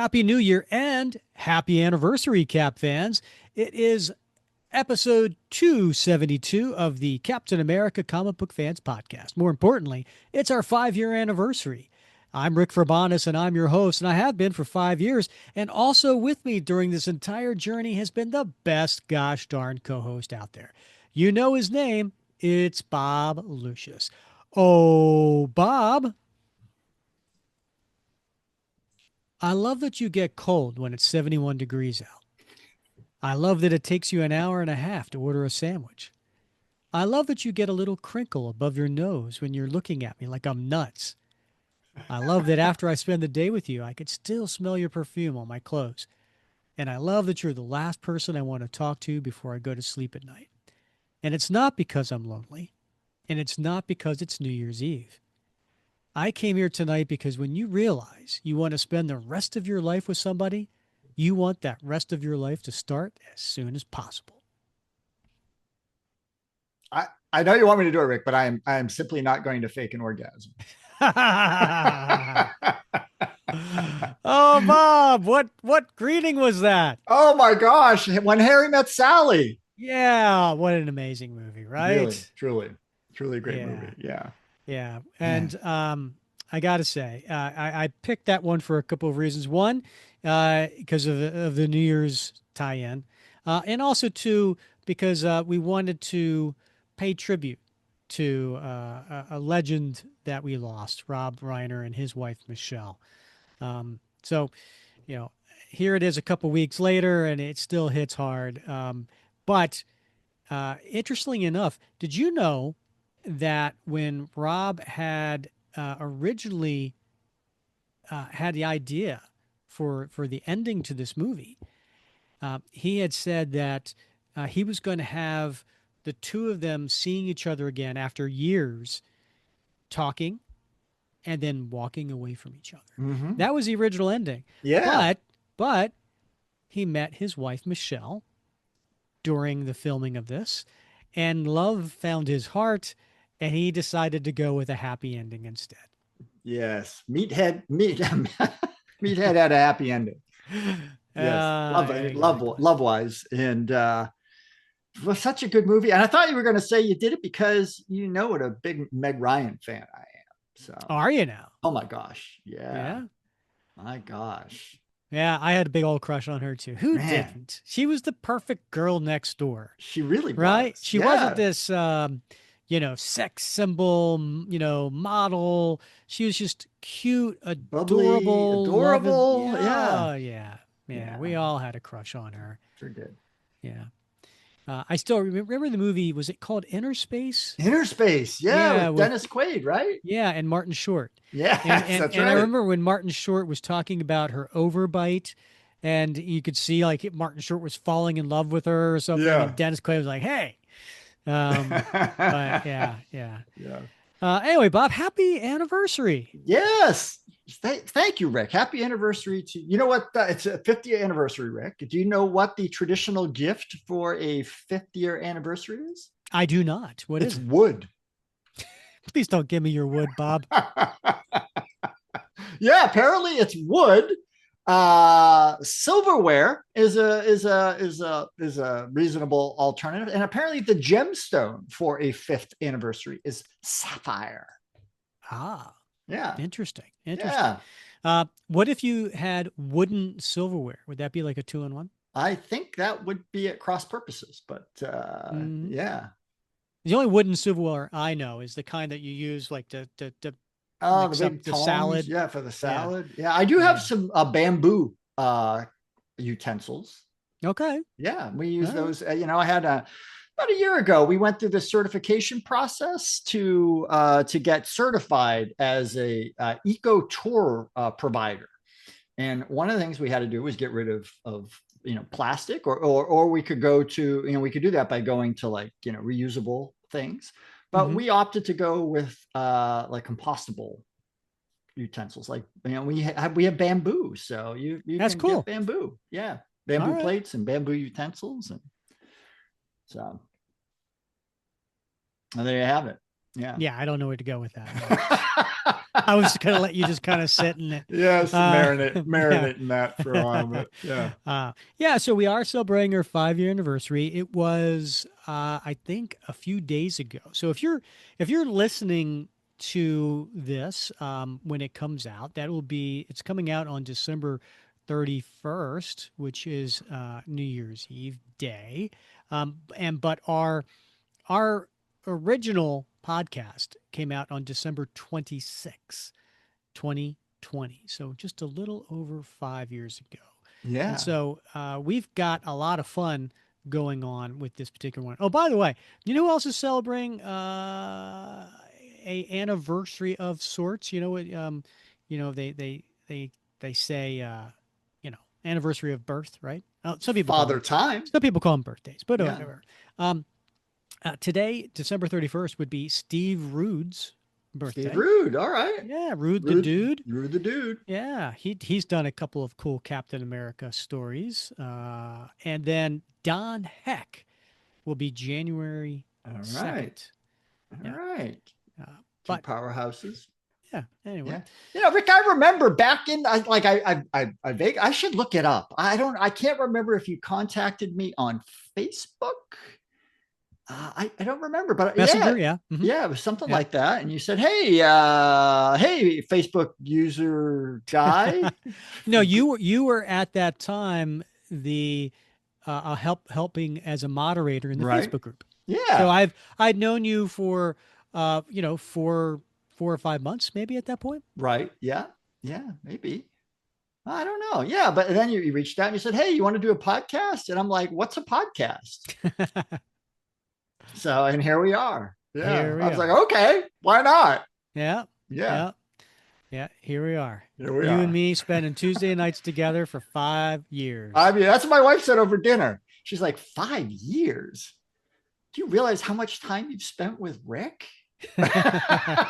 Happy New Year and happy anniversary, Cap fans. It is episode 272 of the Captain America Comic Book Fans Podcast. More importantly, it's our 5-year anniversary. I'm Rick Verbanis, and I'm your host, and I have been for 5 years. And also with me during this entire journey has been the best gosh darn co-host out there. You know his name. It's Bob Lucius. Oh, Bob. I love that you get cold when it's 71 degrees out. I love that it takes you an hour and a half to order a sandwich. I love that you get a little crinkle above your nose when you're looking at me like I'm nuts. I love that after I spend the day with you, I could still smell your perfume on my clothes. And I love that you're the last person I want to talk to before I go to sleep at night. And it's not because I'm lonely, and it's not because it's New Year's Eve. I came here tonight because when you realize you want to spend the rest of your life with somebody, you want that rest of your life to start as soon as possible. I know you want me to do it, Rick, but I am simply not going to fake an orgasm. Oh, Bob, what greeting was that? Oh my gosh, When Harry Met Sally. Yeah, what an amazing movie, Really, right? truly a great Yeah. movie. Yeah. Yeah. Yeah. And I got to say, I picked that one for a couple of reasons. One, because of the New Year's tie-in, and also two, because we wanted to pay tribute to a legend that we lost, Rob Reiner and his wife Michelle. So, you know, here it is a couple weeks later, and it still hits hard. But interestingly enough, did you know that when Rob had originally had the idea for the ending to this movie, he had said that he was going to have the two of them seeing each other again after years, talking and then walking away from each other. Mm-hmm. That was the original ending. Yeah. But he met his wife Michelle during the filming of this, and love found his heart, and he decided to go with a happy ending instead. Yes. Meathead had a happy ending. Yes. Exactly. Love wise. And it was such a good movie. And I thought you were going to say you did it because you know what a big Meg Ryan fan I am. So, Are you now? oh my gosh. Yeah. Yeah. My gosh. Yeah, I had a big old crush on her too. Who Man, didn't? She was the perfect girl next door, she really right? was. She wasn't Yeah. this, sex symbol, model. She was just cute, Bubbly, adorable, loving. adorable. Yeah. Yeah, yeah, yeah. Yeah. We all had a crush on her. Sure did. Yeah. I still remember the movie. Was it called Inner Space? Inner Space. Yeah. Yeah, With with Dennis Quaid, right? yeah, and Martin Short. And Yes. and That's and I right. remember when Martin Short was talking about her overbite, and you could see like Martin Short was falling in love with her or something, Yeah. and Dennis Quaid was like, "Hey." But yeah, yeah. Yeah. Anyway, Bob, happy anniversary. Yes. Thank you, Rick. Happy anniversary to you. Know what? It's a 50th anniversary, Rick. Do you know what the traditional gift for a 50th anniversary is? I do not. What It's is it? wood. Please don't give me your wood, Bob. Yeah, apparently it's wood. Silverware is a reasonable alternative, and apparently the gemstone for a 5th anniversary is sapphire. Ah, Yeah, interesting. Interesting. yeah. What if you had wooden silverware? Would that be like a two-in-one? I think that would be at cross purposes, but Mm-hmm. yeah. The only wooden silverware I know is the kind that you use like to Oh, the mix up big the tongs, salad. yeah, for the Yeah. salad. Yeah, I do have Yeah. some bamboo utensils. Okay. Yeah, we All use right. those. I had about a year ago. We went through the certification process to get certified as a eco tour provider. And one of the things we had to do was get rid of plastic, or we could go to we could do that by going to like reusable things. But Mm-hmm. we opted to go with like compostable utensils. Like we have bamboo, so you That's can get cool. bamboo. Yeah, All bamboo right. plates and bamboo utensils, and so there you have it. Yeah. Yeah, I don't know where to go with that. No. I was just gonna let you just kind of sit in it. Yes, Uh, yeah. marinate in that for a while, but yeah. Yeah, so we are celebrating our 5 year anniversary. It was, I think, a few days ago. So if you're listening to this when it comes out, it's coming out on December 31st, which is New Year's Eve day. But our original podcast came out on December 26th, 2020. So just a little over 5 years ago. And Yeah. so we've got a lot of fun going on with this particular one. Oh, by the way, you know who else is celebrating a anniversary of sorts? You know what? They say anniversary of birth, right? Father Time. Some people call them birthdays, but Yeah. whatever. Um, Today, December 31st, would be Steve Rude's Steve birthday. Rude. All right. Yeah, Rude the Rude, dude. Rude the dude. Yeah, he's done a couple of cool Captain America stories. And then Don Heck will be January All right. 2nd. All Yeah. right. Uh, Two but powerhouses. yeah, anyway. Yeah. Rick, I remember back in I should look it up. I can't remember if you contacted me on Facebook. I don't remember, but Messenger, yeah, yeah. yeah, it was something Yeah. like that. And you said, hey, Facebook user guy. No, you were at that time the helping as a moderator in the Right. Facebook group. So Yeah. I'd known you for 4 or 5 months maybe at that point. Right. Yeah. Yeah. Maybe. I don't know. Yeah. But then you reached out and you said, hey, you want to do a podcast? And I'm like, what's a podcast? So, and here we are. Yeah. Here I we was like, are. okay, why not? Yeah. Yeah. Yeah. Yeah, here we are. Here we You and are. me spending Tuesday nights together for five I years. mean, that's what my wife said over dinner. She's like, 5 years? Do you realize how much time you've spent with Rick? I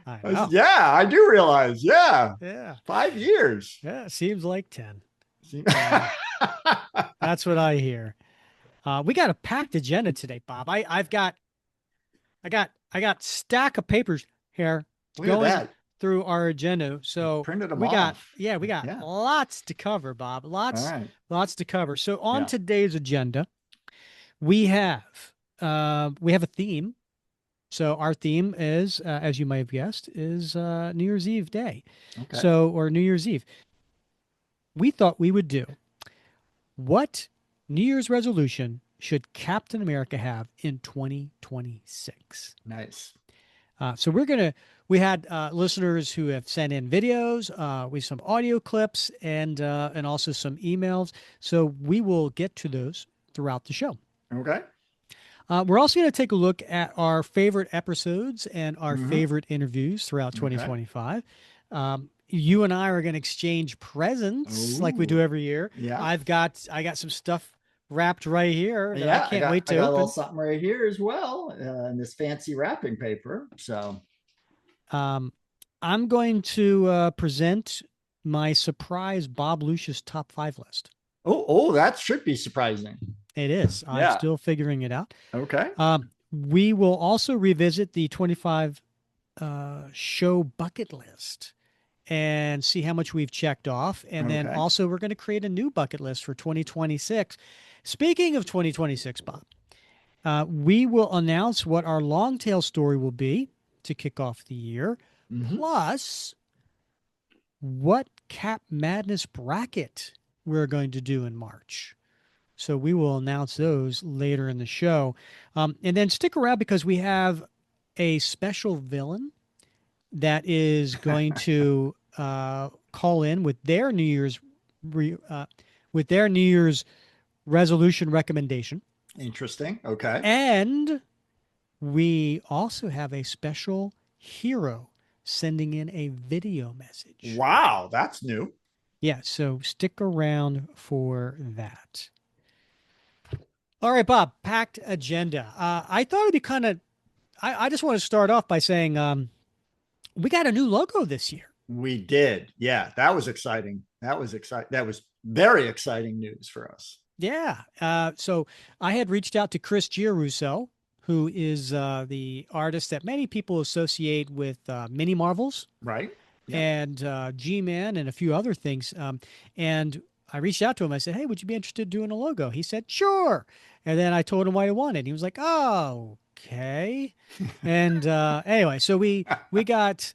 I said, know. yeah, I do realize. Yeah. Yeah. 5 years. Yeah. Seems like 10. Uh, that's what I hear. We got a packed agenda today, Bob. I got stack of papers here Look at going that. through our agenda. So Printed them we got off. yeah, we got Yeah. lots to cover, Bob. All Lots right. lots to cover. So on Yeah. today's agenda, we have a theme. So our theme is, as you might have guessed, is New Year's Eve day. Okay. Or New Year's Eve. We thought we would do what New Year's resolution should Captain America have in 2026? Nice. So we had listeners who have sent in videos, with some audio clips and also some emails. So we will get to those throughout the show. Okay. We're also going to take a look at our favorite episodes and our Mm-hmm. favorite interviews throughout Okay. 2025. You and I are going to exchange presents like we do Ooh. every year. Yeah. I got some stuff wrapped right here that I Yeah. can't wait I to got a little open. something right here as well in this fancy wrapping paper. So, Um, I'm going to present my surprise Bob Lucius top five list. that should be surprising. It is. I'm Yeah. still figuring it out. Okay. We will also revisit the 25 show bucket list and see how much we've checked off. And then Okay. also, we're going to create a new bucket list for 2026. Speaking of 2026, Bob, we will announce what our long tail story will be to kick off the year, Mm-hmm. plus what Cap Madness bracket we're going to do in March. So we will announce those later in the show. And then stick around because we have a special villain that is going to call in with their with their New Year's resolution recommendation. Interesting. Okay. And we also have a special hero sending in a video message. Wow, that's new. Yeah, so stick around for that. All right, Bob, packed agenda. I thought it'd be I just want to start off by saying we got a new logo this year. We did. Yeah, that was exciting. That was exciting. That was very exciting news for us. Yeah. So I had reached out to Chris Giarusso, who is the artist that many people associate with Mini Marvels Right. Yep. and G-Man and a few other things. And I reached out to him. I said, "Hey, would you be interested in doing a logo?" He said, "Sure." And then I told him what I wanted. He was like, "Oh, okay." And anyway, so we got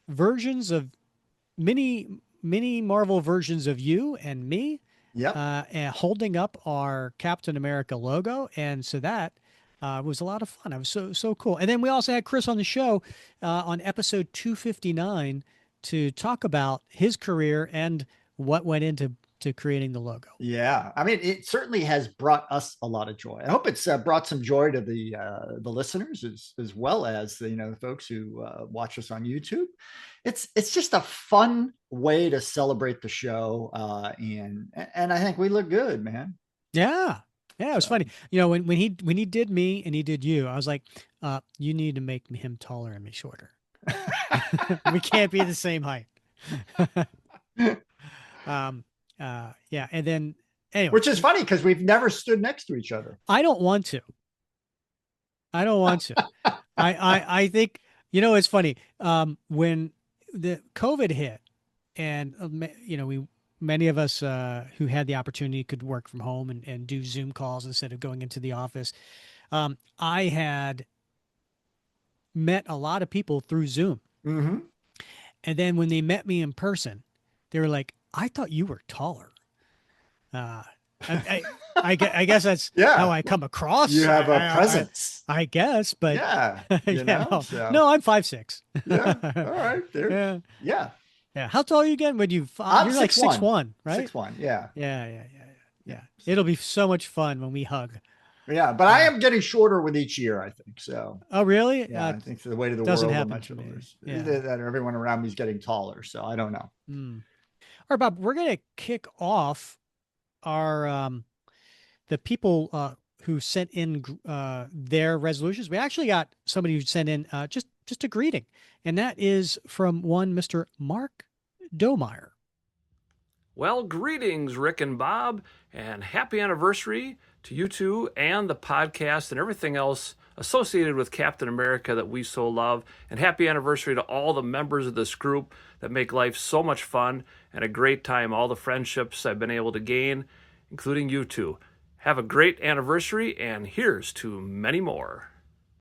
versions of mini Marvel versions of you and me, Yep. and holding up our Captain America logo, and so that was a lot of fun. It was so cool. And then we also had Chris on the show on episode 259 to talk about his career and what went into creating the logo. Yeah, I mean, it certainly has brought us a lot of joy. I hope it's brought some joy to the listeners as well as the folks who watch us on YouTube. It's just a fun way to celebrate the show, and I think we look good, man. Yeah. Yeah, it was So funny. When he did me and he did you, I was like, you need to make him taller and me shorter. We can't be the same height. Um, yeah, and then anyway, which is funny because we've never stood next to each other. I don't want to. I don't want to. I think it's funny. When the COVID hit, and we many of us who had the opportunity could work from home and do Zoom calls instead of going into the office. I had met a lot of people through Zoom, Mm-hmm. and then when they met me in person, they were like, "I thought you were taller." Uh, I guess that's how Yeah, I come you across. have a presence. I guess, but Yeah, yeah, no, so no, I'm 5'6". yeah. All right, there. Yeah, Yeah, yeah. How tall are you again? Would you? I'm You're like six six one, one, right? 6'1". Yeah, Yeah. so It'll be so much fun when we hug. yeah, but I am getting shorter with each year, I think. So Oh, really? yeah, I think the weight of the Doesn't world, the happen much for of me. others, Yeah. that everyone around me is getting taller. So I don't know. Mm. All right, Bob. We're gonna kick off our the people who sent in their resolutions. We actually got somebody who sent in just a greeting, and that is from one Mr. Mark Domeyer. Well, greetings, Rick and Bob, and happy anniversary to you two and the podcast and everything else associated with Captain America that we so love. And happy anniversary to all the members of this group that make life so much fun and a great time. All the friendships I've been able to gain, including you two. Have a great anniversary, and here's to many more.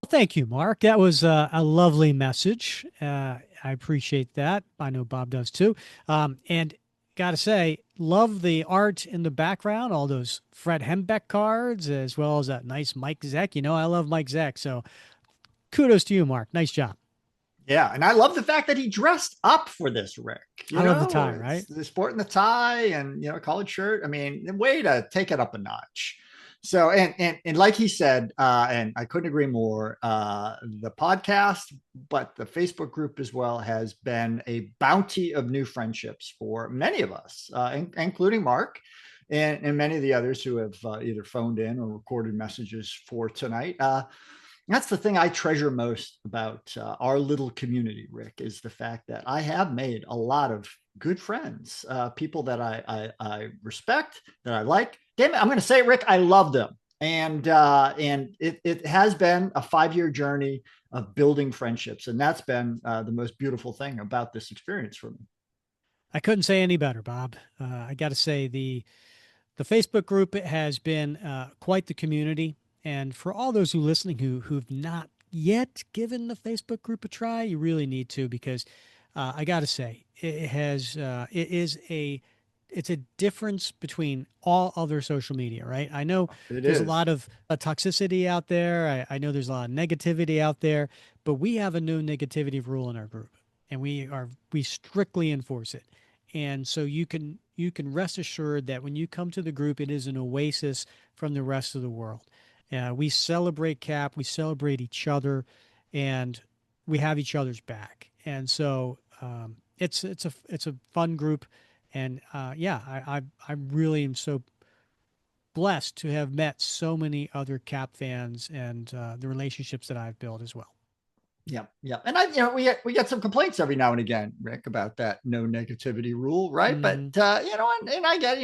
Well, thank you, Mark. That was a lovely message. I appreciate that. I know Bob does too. And got to say, love the art in the background, all those Fred Hembeck cards, as well as that nice Mike Zeck. I love Mike Zeck. So kudos to you, Mark. Nice job. Yeah, and I love the fact that he dressed up for this, Rick. I love the tie, right? The sporting the tie and collared shirt. I mean, way to take it up a notch. So, and like he said, and I couldn't agree more. The podcast, but the Facebook group as well, has been a bounty of new friendships for many of us, including Mark, and many of the others who have either phoned in or recorded messages for tonight. That's the thing I treasure most about our little community, Rick, is the fact that I have made a lot of good friends, people that I respect, that I like. Damn it, I'm going to say it, Rick. I love them, and it has been a 5-year journey of building friendships, and that's been the most beautiful thing about this experience for me. I couldn't say any better, Bob. I got to say the Facebook group has been quite the community. And for all those who are listening who've not yet given the Facebook group a try, you really need to, because I got to say it's a difference between all other social media, right? I know It there's a is. lot of toxicity out there. I know there's a lot of negativity out there, but we have a no negativity rule in our group, and we strictly enforce it. And so you can rest assured that when you come to the group, it is an oasis from the rest of the world. We celebrate Cap, we celebrate each other, and we have each other's back. And so it's a fun group, and yeah, I really am so blessed to have met so many other Cap fans and the relationships that I've built as well. Yeah, yeah, and we get some complaints every now and again, Rick, about that no negativity rule, right? But Hmm. and I get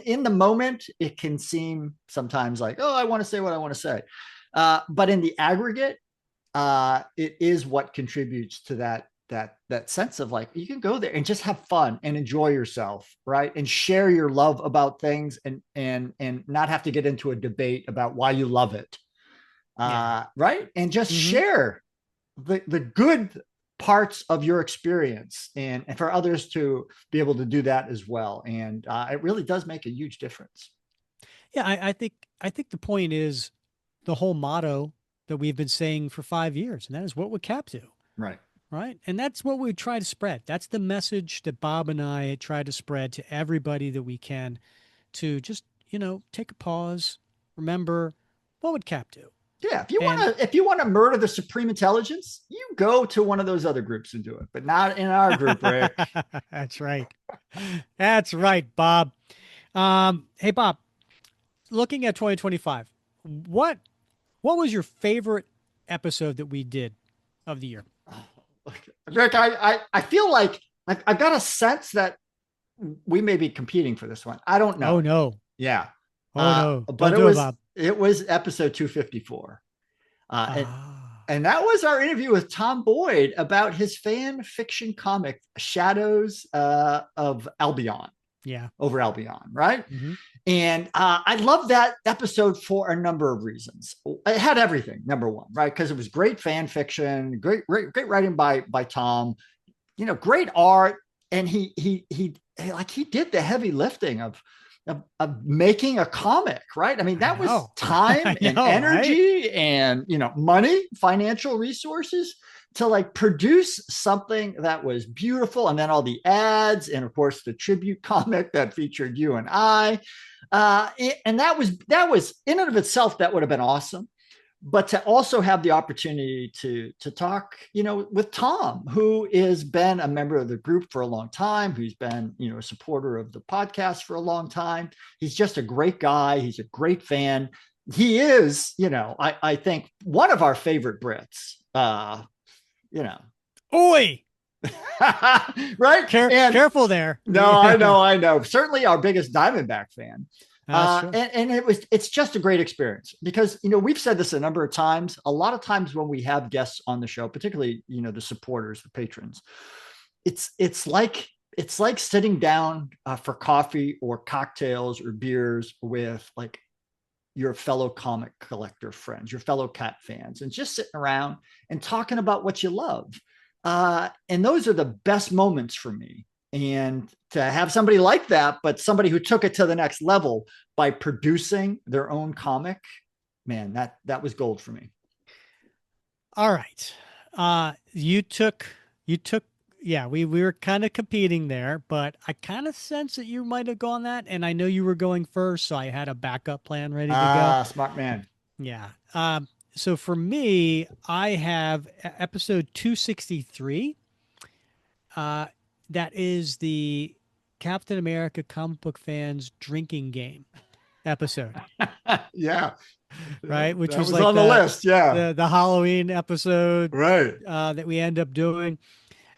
in the moment it can seem sometimes like, oh, I want to say what I want to say, But in the aggregate, it is what contributes to that sense of like you can go there and just have fun and enjoy yourself, right? And share your love about things and not have to get into a debate about why you love it, Yeah. right? And just Hmm. share the good parts of your experience and for others to be able to do that as well. And it really does make a huge difference. Yeah, I think the point is the whole motto that we've been saying for 5 years, and that is what would Cap do, Right. right? And that's what we try to spread. That's the message that Bob and I try to spread to everybody that we can to just, take a pause, remember what would Cap do? Yeah, if you And want to, if you want to murder the supreme intelligence, you go to one of those other groups and do it, but not in our group, Rick. that's right. That's right, Bob. Hey, Bob, looking at 2025, what what was your favorite episode that we did of the year? Rick, I feel like I've got a sense that we may be competing for this one. I don't Oh know. no. Yeah, Oh no. but Don't it do it, was Bob. it was episode 254, uh, and Ah, and that was our interview with Tom Boyd about his fan fiction comic Shadows of Albion yeah. over Albion, right? Hmm. And I love that episode for a number of reasons. It had everything. Number one, right? Because it was great fan fiction, great writing by Tom. Great art, and he did the heavy lifting of making a comic, right? I mean, I that was know. time I and know, right? energy and money, financial resources to like produce something that was beautiful, and then all the ads, and of course the tribute comic that featured you and I, and that was in and of itself that would have been awesome. But to also have the opportunity to talk, with Tom, who has been a member of the group for a long time, who's been, a supporter of the podcast for a long time. He's just a great guy. He's a great fan. He is, I think one of our favorite Brits. You know, Oi! right? And Careful there. no, I Yeah. know, I know. Certainly our biggest Diamondback fan. That's true. And it's just a great experience because we've said this a number of times. A lot of times when we have guests on the show, particularly the supporters, the patrons, it's like sitting down for coffee or cocktails or beers with like your fellow comic collector friends, your fellow cat fans, and just sitting around and talking about what you love. And those are the best moments for me. And to have somebody like that, but somebody who took it to the next level by producing their own comic, man, that was gold for me. All right. You took yeah, we were kind of competing there, but I kind of sense that you might have gone that, and I know you were going first, so I had a backup plan ready to go. Smart man. Yeah. So for me, I have episode 263. Uh, that is the Captain America comic book fans drinking game episode, Yeah, right? Which that was was like on the the list. Yeah, the Halloween episode right. that we end up doing.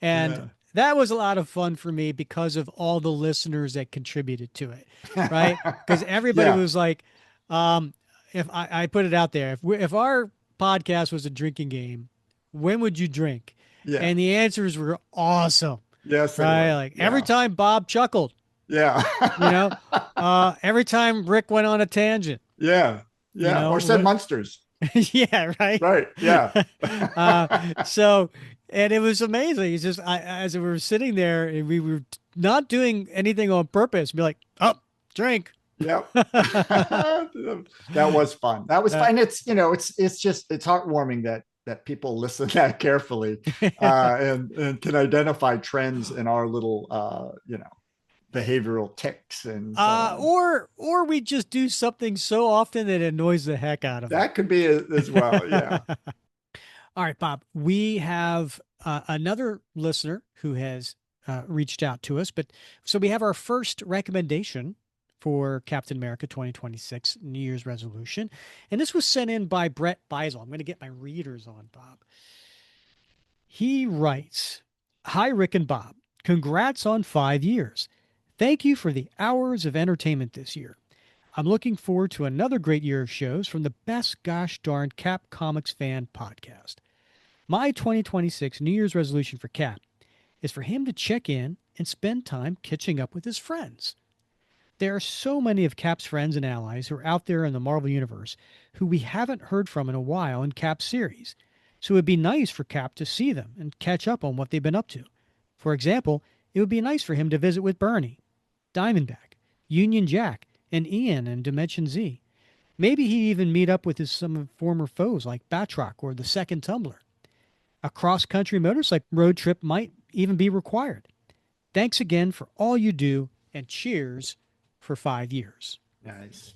And Yeah. that was a lot of fun for me because of all the listeners that contributed to it, right? Because everybody Yeah, was like, um, if I put it out there, if our podcast was a drinking game, when would you drink? yeah. And the answers were awesome, Yes, they right? were. Like every Yeah, time Bob chuckled, yeah. you know, every time Rick went on a tangent, Yeah, you yeah. Or know, said monsters. yeah, right. Right. Yeah. uh, so, and it was amazing. It's just as we were sitting there and we were not doing anything on purpose, be like, oh, drink. Yep. That was fun. That was Uh, fun. It's heartwarming that people listen that carefully, and can identify trends in our little behavioral ticks and so on. or we just do something so often that it annoys the heck out of them. That could be as well. Yeah. All right, Bob. We have another listener who has reached out to us, but so we have our first recommendation for Captain America 2026 New Year's resolution, and this was sent in by Brett Beisel. I'm going to get my readers on, Bob. He writes, "Hi, Rick and Bob. Congrats on 5 years. Thank you for the hours of entertainment this year. I'm looking forward to another great year of shows from the best gosh darn Cap Comics fan podcast. My 2026 New Year's resolution for Cap is for him to check in and spend time catching up with his friends. There are so many of Cap's friends and allies who are out there in the Marvel Universe who we haven't heard from in a while in Cap's series. So it would be nice for Cap to see them and catch up on what they've been up to. For example, it would be nice for him to visit with Bernie, Diamondback, Union Jack, and Ian in Dimension Z. Maybe he'd even meet up with his some former foes like Batroc or the Second Tumbler. A cross country motorcycle road trip might even be required. Thanks again for all you do, and cheers for 5 years. Nice.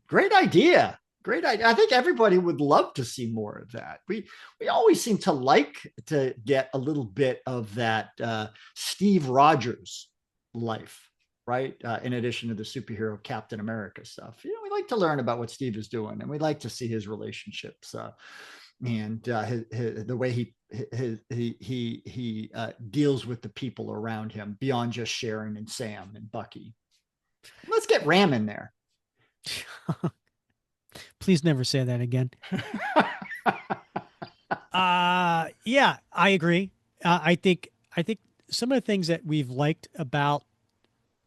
Great idea. Great idea. I think everybody would love to see more of that. We always seem to like to get a little bit of that Steve Rogers life, right? In addition to the superhero Captain America stuff. We like to learn about what Steve is doing, and we like to see his relationships and the way he deals with the people around him beyond just Sharon and Sam and Bucky. Let's get Ram in there. Please never say that again. Yeah, I agree. I think some of the things that we've liked about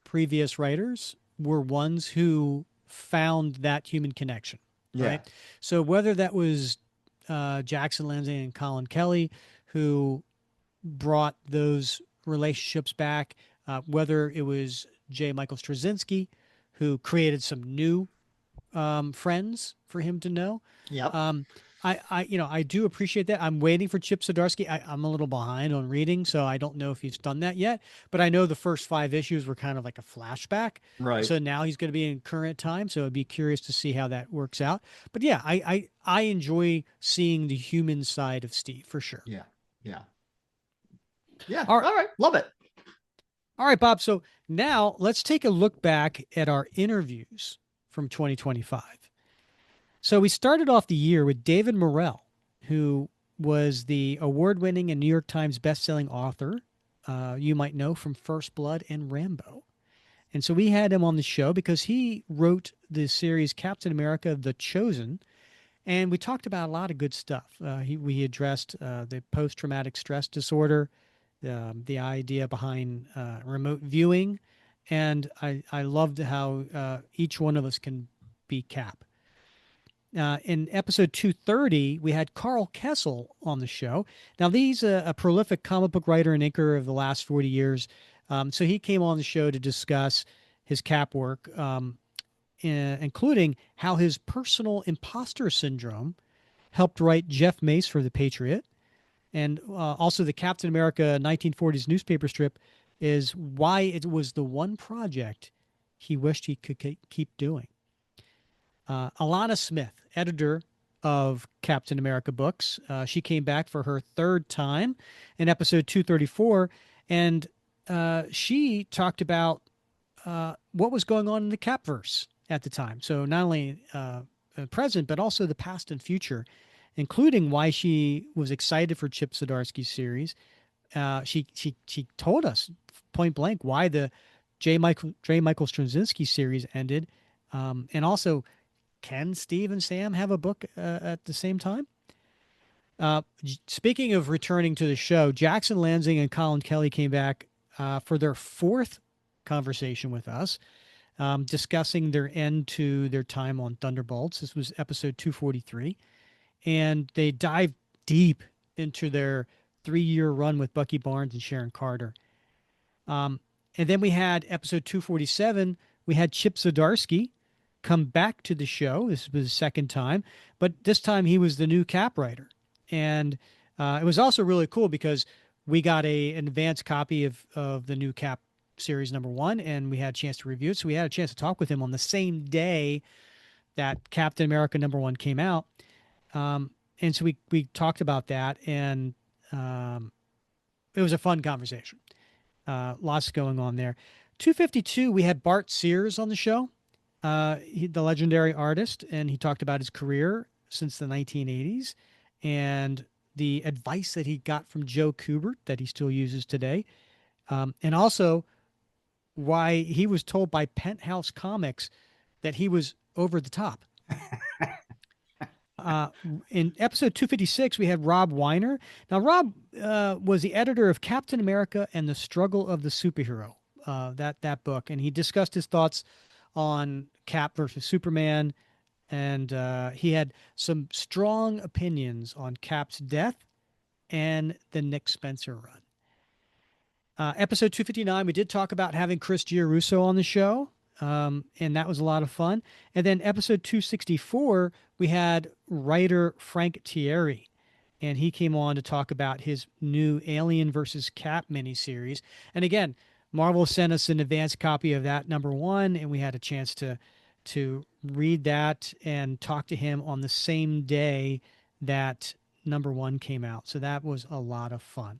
previous writers were ones who found that human connection, Yeah. right? So whether that was Jackson Lindsay and Colin Kelly, who brought those relationships back, whether it was J. Michael Straczynski, who created some new friends for him to know. Yep. I do appreciate that. I'm waiting for Chip Zdarsky. I'm a little behind on reading, so I don't know if he's done that yet. But I know the first 5 issues were kind of like a flashback. Right. So now he's going to be in current time. So I'd be curious to see how that works out. But yeah, I enjoy seeing the human side of Steve for sure. Yeah. Yeah. Yeah. All All right. right. Love it. All right, Bob. So now let's take a look back at our interviews from 2025. So we started off the year with David Morrell, who was the award-winning and New York Times best-selling author, you might know from First Blood and Rambo. And so we had him on the show because he wrote the series Captain America: The Chosen, and we talked about a lot of good stuff. We addressed the post-traumatic stress disorder, the idea behind remote viewing, and I loved how each one of us can be Cap. In episode 230, we had Carl Kessel on the show. Now, he's a prolific comic book writer and inker of the last 40 years. So he came on the show to discuss his Cap work, including how his personal imposter syndrome helped write Jeff Mace for The Patriot. And also the Captain America 1940s newspaper strip is why it was the one project he wished he could keep doing. Alana Smith, editor of Captain America books, she came back for her third time in episode 234, and she talked about what was going on in the Capverse at the time. So not only present, but also the past and future, including why she was excited for Chip Zdarsky's series. She told us point blank why the J. Michael Straczynski series ended, and also, can Steve and Sam have a book at the same time? Speaking of returning to the show, Jackson Lansing and Colin Kelly came back for their fourth conversation with us, discussing their end to their time on Thunderbolts. This was episode 243. And they dived deep into their 3-year run with Bucky Barnes and Sharon Carter. And then we had episode 247. We had Chip Zdarsky come back to the show. This was the second time, but this time he was the new Cap writer. And it was also really cool because we got an advanced copy of the new Cap series #1, and we had a chance to review it. So we had a chance to talk with him on the same day that Captain America #1 came out. And so we talked about that, and it was a fun conversation. Lots going on there. 252, we had Bart Sears on the show, the legendary artist, and he talked about his career since the 1980s and the advice that he got from Joe Kubert that he still uses today, and also why he was told by Penthouse Comics that he was over the top. Uh, in episode 256, we had Rob Weiner. Now, Rob was the editor of Captain America and the Struggle of the Superhero, that book, and he discussed his thoughts on Cap versus Superman, and he had some strong opinions on Cap's death and the Nick Spencer run. Episode 259, we did talk about having Chris Giarusso on the show, and that was a lot of fun. And then episode 264, we had writer Frank Thierry, and he came on to talk about his new Alien versus Cap miniseries. And again, Marvel sent us an advance copy of that #1, and we had a chance to read that and talk to him on the same day that #1 came out. So that was a lot of fun.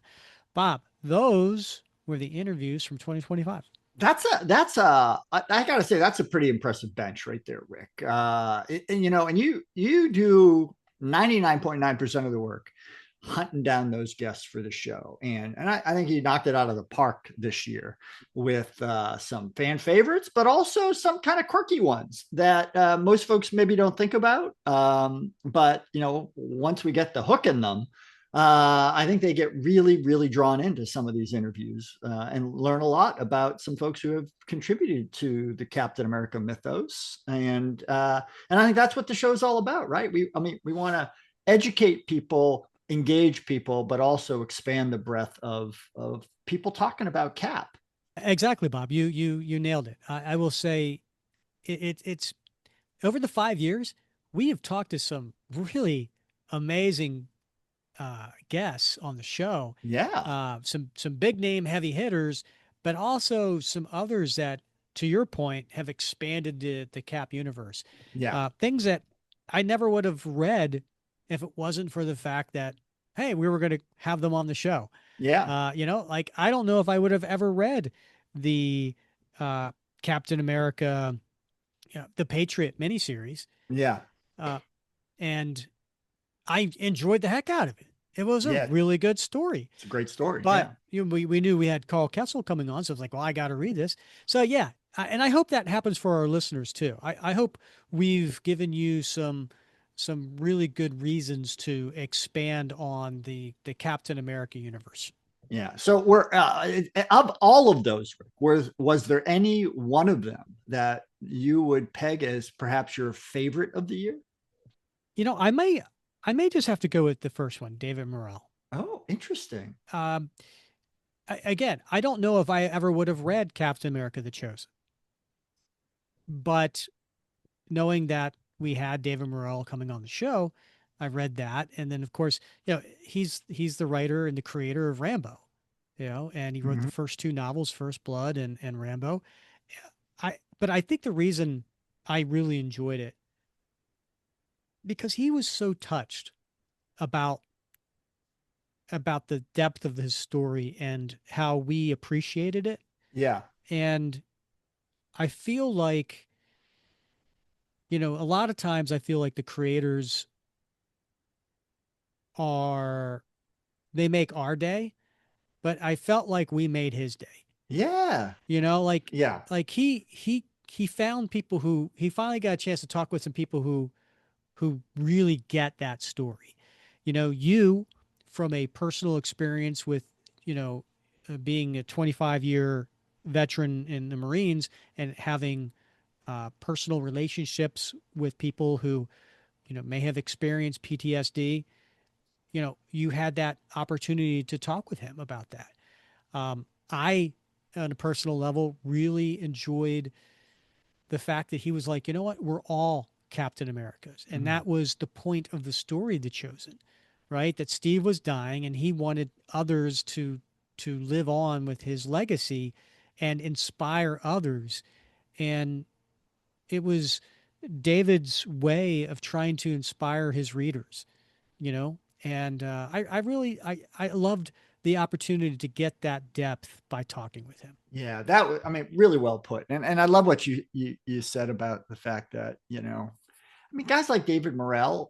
Bob, those were the interviews from 2025. I gotta say, that's a pretty impressive bench right there, Rick. And you do 99.9% of the work hunting down those guests for the show. And I think you knocked it out of the park this year with some fan favorites, but also some kind of quirky ones that most folks maybe don't think about. But once we get the hook in them, I think they get really, really drawn into some of these interviews and learn a lot about some folks who have contributed to the Captain America mythos. And I think that's what the show is all about, right? We want to educate people, engage people, but also expand the breadth of people talking about Cap. Exactly, Bob. You nailed it. I will say, it's over the 5 years we have talked to some really amazing guests on the show. Yeah. Some big name heavy hitters, but also some others that, to your point, have expanded the Cap universe. Yeah. Things that I never would have read if it wasn't for the fact that, hey, we were going to have them on the show. Yeah. Like I don't know if I would have ever read the Captain America, the Patriot miniseries. Yeah. And I enjoyed the heck out of it. It was a Yeah. really good story. It's a great story. But Yeah. we knew we had Carl Kessel coming on, so it's like, well, I got to read this. So yeah, and I hope that happens for our listeners too. I hope we've given you some really good reasons to expand on the Captain America universe. Yeah. So we're of all of those, was there any one of them that you would peg as perhaps your favorite of the year? I may just have to go with the first one, David Morrell. Oh, interesting. Again, I don't know if I ever would have read Captain America: The Chosen, but knowing that we had David Morrell coming on the show, I read that, and then of course, he's the writer and the creator of Rambo, and he wrote the first two novels, First Blood and Rambo. But I think the reason I really enjoyed it, because he was so touched about the depth of his story and how we appreciated it. Yeah. And I feel like, a lot of times I feel like the creators they make our day, but I felt like we made his day. Yeah. Like, Yeah. like he found people he finally got a chance to talk with some people who really get that story. You, from a personal experience with, being a 25-year veteran in the Marines and having personal relationships with people who, may have experienced PTSD, you had that opportunity to talk with him about that. I, on a personal level, really enjoyed the fact that he was like, you know what, we're all Captain Americas. And that was the point of the story, The Chosen, right? That Steve was dying and he wanted others to live on with his legacy and inspire others. And it was David's way of trying to inspire his readers, and I loved the opportunity to get that depth by talking with him. Yeah, that was, really well put. And I love what you said about the fact that, guys like David Morrell,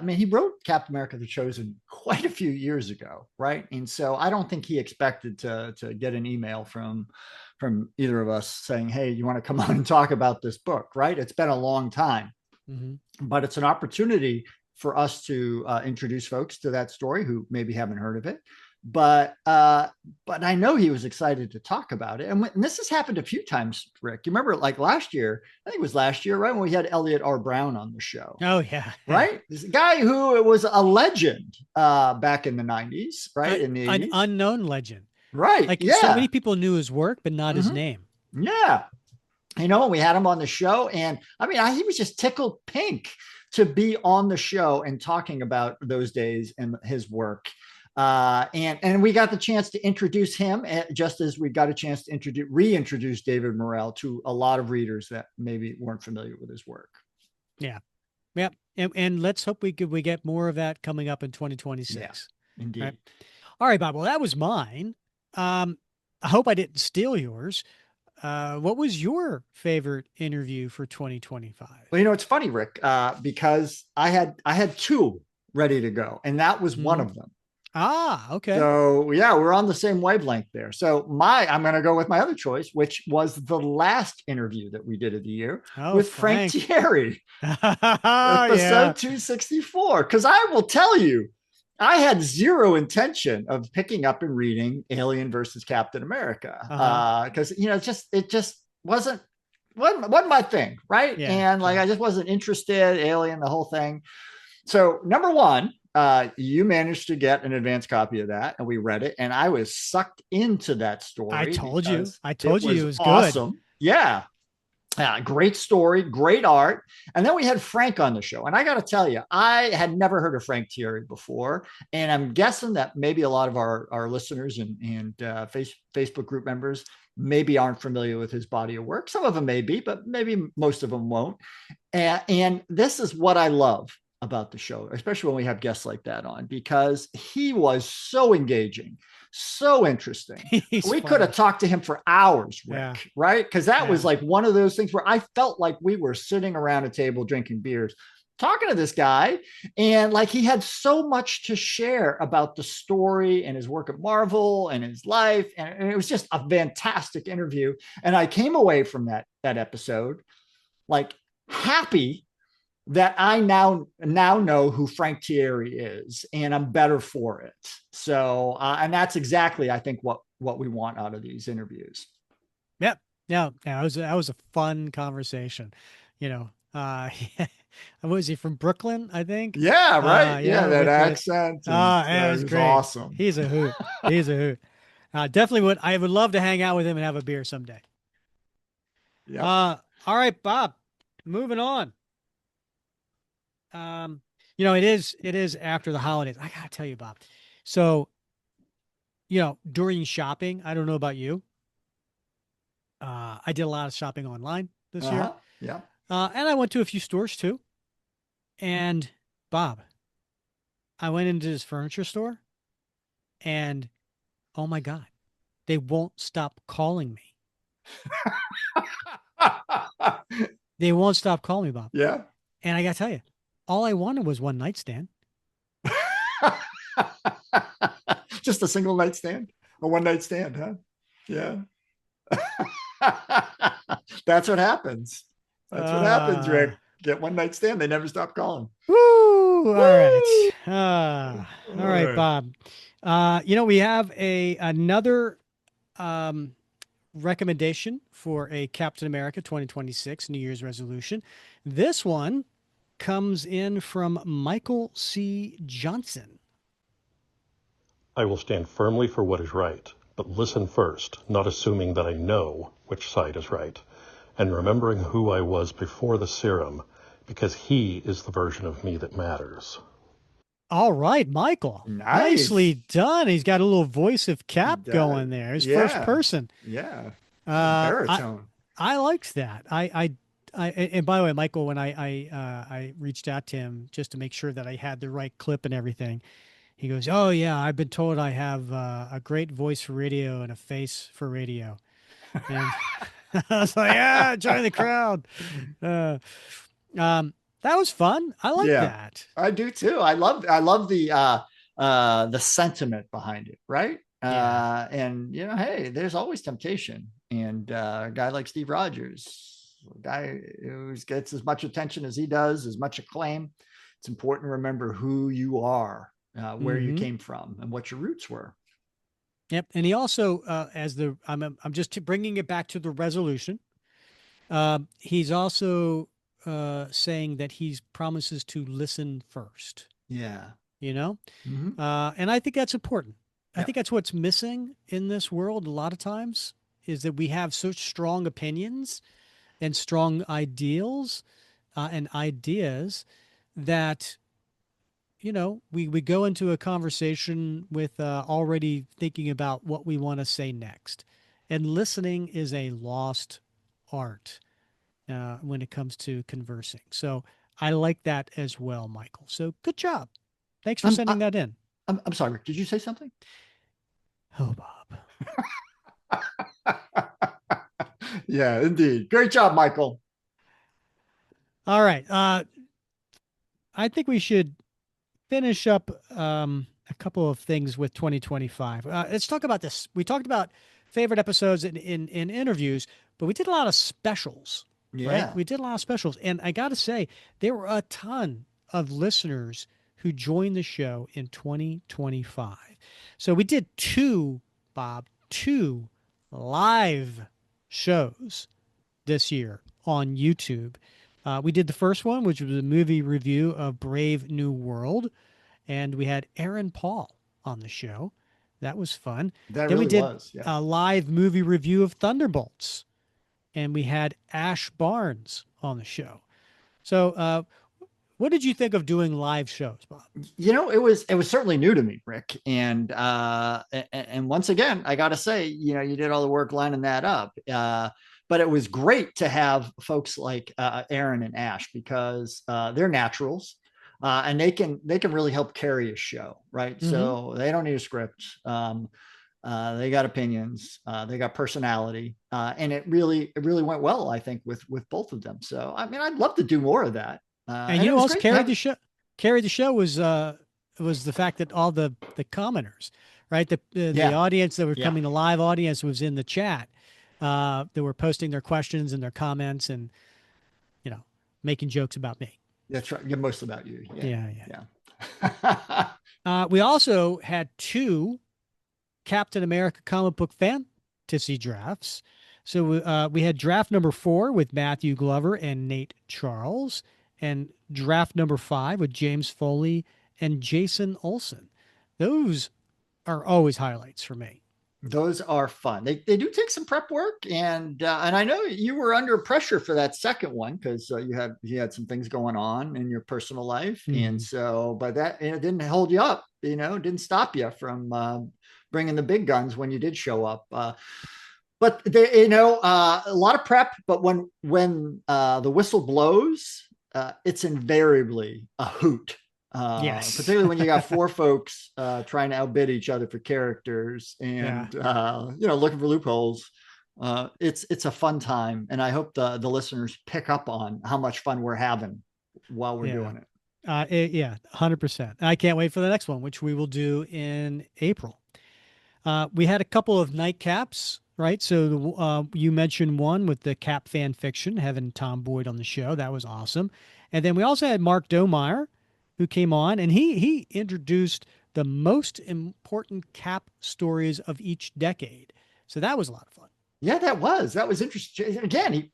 he wrote Captain America: The Chosen quite a few years ago, right? And so I don't think he expected to get an email from either of us saying, "Hey, you want to come on and talk about this book?" Right? It's been a long time, Mm-hmm. but it's an opportunity for us to introduce folks to that story who maybe haven't heard of it. But I know he was excited to talk about it, and this has happened a few times. Rick, you remember like last year? I think it was last year, right, when we had Elliot R. Brown on the show. Oh yeah, yeah. Right, this guy who was a legend back in the '90s, right, in the An '80s, unknown legend. right? Like so Yeah, many people knew his work, but not his mm-hmm. name. Yeah. We had him on the show, and I mean, he was just tickled pink to be on the show and talking about those days and his work. And we got the chance to introduce him, just as we got a chance to reintroduce David Morrell to a lot of readers that maybe weren't familiar with his work. Yeah, yeah, and let's hope we get more of that coming up in 2026. Yeah, indeed. Right? All right, Bob. Well, that was mine. I hope I didn't steal yours. What was your favorite interview for 2025? Well, it's funny, Rick, because I had two ready to go, and that was one of them. Ah, okay. So yeah, we're on the same wavelength there. So I'm going to go with my other choice, which was the last interview that we did of the year with Frank Thierry, episode 264. Because I will tell you, I had zero intention of picking up and reading Alien versus Captain America because it just wasn't my thing, right? Yeah, and like I just wasn't interested. Alien, the whole thing. So number one, you managed to get an advanced copy of that, and we read it, and I was sucked into that story. I told you it was awesome. Good. Yeah. Great story, great art. And then we had Frank on the show. And I got to tell you, I had never heard of Frank Thierry before. And I'm guessing that maybe a lot of our listeners and Facebook group members maybe aren't familiar with his body of work. Some of them may be, but maybe most of them won't. And this is what I love about the show, especially when we have guests like that on, because he was so engaging, so interesting. We could have talked to him for hours, Rick, right? Because that was like one of those things where I felt like we were sitting around a table drinking beers, talking to this guy, and like he had so much to share about the story and his work at Marvel and his life. And it was just a fantastic interview. And I came away from that episode like happy that I now know who Frank Thierry is, and I'm better for it. So, and that's exactly, I think, what we want out of these interviews. Yep. Yeah. That was a fun conversation. Was he from Brooklyn? I think. Yeah. Right. That accent. It was great. Awesome. He's a hoot. He's a hoot. Definitely I would love to hang out with him and have a beer someday. Yeah. All right, Bob. Moving on. It is after the holidays. I gotta tell you, Bob. So, during shopping, I don't know about you. I did a lot of shopping online this year. Yeah. And I went to a few stores too. And Bob, I went into this furniture store and oh my God, they won't stop calling me. They won't stop calling me, Bob. Yeah. And I gotta tell you, all I wanted was one nightstand. Just a single nightstand? A one night stand, huh? Yeah. That's what happens. That's what happens, Rick. Get one night stand. They never stop calling. Woo! All right. All right, Bob. We have another recommendation for a Captain America 2026 New Year's resolution. This one comes in from Michael C. Johnson. I will stand firmly for what is right, but listen first, not assuming that I know which side is right, and remembering who I was before the serum, because he is the version of me that matters. All right, Michael. Nice. Nicely done. He's got a little voice of Cap going there. His first person. Yeah. Baritone. I liked that. And by the way, Michael, when I reached out to him just to make sure that I had the right clip and everything, he goes, "Oh yeah, I've been told I have a great voice for radio and a face for radio." And I was like, "Yeah, join the crowd." That was fun. I like that. I do too. I love the the sentiment behind it, right? Yeah. And hey, there's always temptation. And a guy like Steve Rogers, a guy who gets as much attention as he does, as much acclaim, it's important to remember who you are, where you Mm-hmm. came from, and what your roots were. Yep. And he also, I'm just bringing it back to the resolution. He's also saying that he promises to listen first, Yeah. you know? Mm-hmm. And I think that's important. I Yeah. think that's what's missing in this world a lot of times is that we have such strong opinions and strong ideals and ideas that we go into a conversation with already thinking about what we want to say next. And listening is a lost art when it comes to conversing. So I like that as well, Michael. So good job. Thanks for I'm, sending I, that in. I'm sorry. Did you say something? Oh, Bob. Yeah, indeed. Great job, Michael. All right. I think we should finish up a couple of things with 2025. Let's talk about this. We talked about favorite episodes in interviews, but we did a lot of specials, right? Yeah. We did a lot of specials. And I got to say, there were a ton of listeners who joined the show in 2025. So we did Bob, two live shows this year on YouTube. We did the first one, which was a movie review of Brave New World, and we had Aaron Paul on the show. That was fun. That Then we really did was. Yeah. a live movie review of Thunderbolts, and we had Ash Barnes on the show. So, what did you think of doing live shows, Bob? It was certainly new to me, Rick. And once again, I got to say, you did all the work lining that up. But it was great to have folks like Aaron and Ash because they're naturals. And they can really help carry a show, right? Mm-hmm. So they don't need a script. They got opinions, they got personality, and it really went well, I think, with both of them. So I mean, I'd love to do more of that, And and you it know was what else great to carried have. the show? Carried the show was the fact that all the commenters, right? The Yeah, audience that were yeah, coming, the live audience was in the chat. They were posting their questions and their comments and you know making jokes about me. that's right. Yeah, most about you. Yeah, Yeah, yeah. yeah. We also had two Captain America comic book fantasy drafts. So we had draft number 4 with Matthew Glover and Nate Charles, and draft number 5 with James Foley and Jason Olson. Those are always highlights for me. Those are fun. They do take some prep work, and I know you were under pressure for that second one because you had some things going on in your personal life, and Hmm. so but that it didn't hold you up. It didn't stop you from bringing the big guns when you did show up. But a lot of prep. But when the whistle blows, it's invariably a hoot. Yes. Particularly when you got four folks trying to outbid each other for characters Yeah. and looking for loopholes. It's a fun time, and I hope the listeners pick up on how much fun we're having while we're Yeah. doing it. Yeah, 100%. I can't wait for the next one, which we will do in April. We had a couple of nightcaps, right? So you mentioned one with the Cap fan fiction, having Tom Boyd on the show. That was awesome. And then we also had Mark Domeyer, who came on, and he introduced the most important Cap stories of each decade. So that was a lot of fun. Yeah, that was interesting. Again, he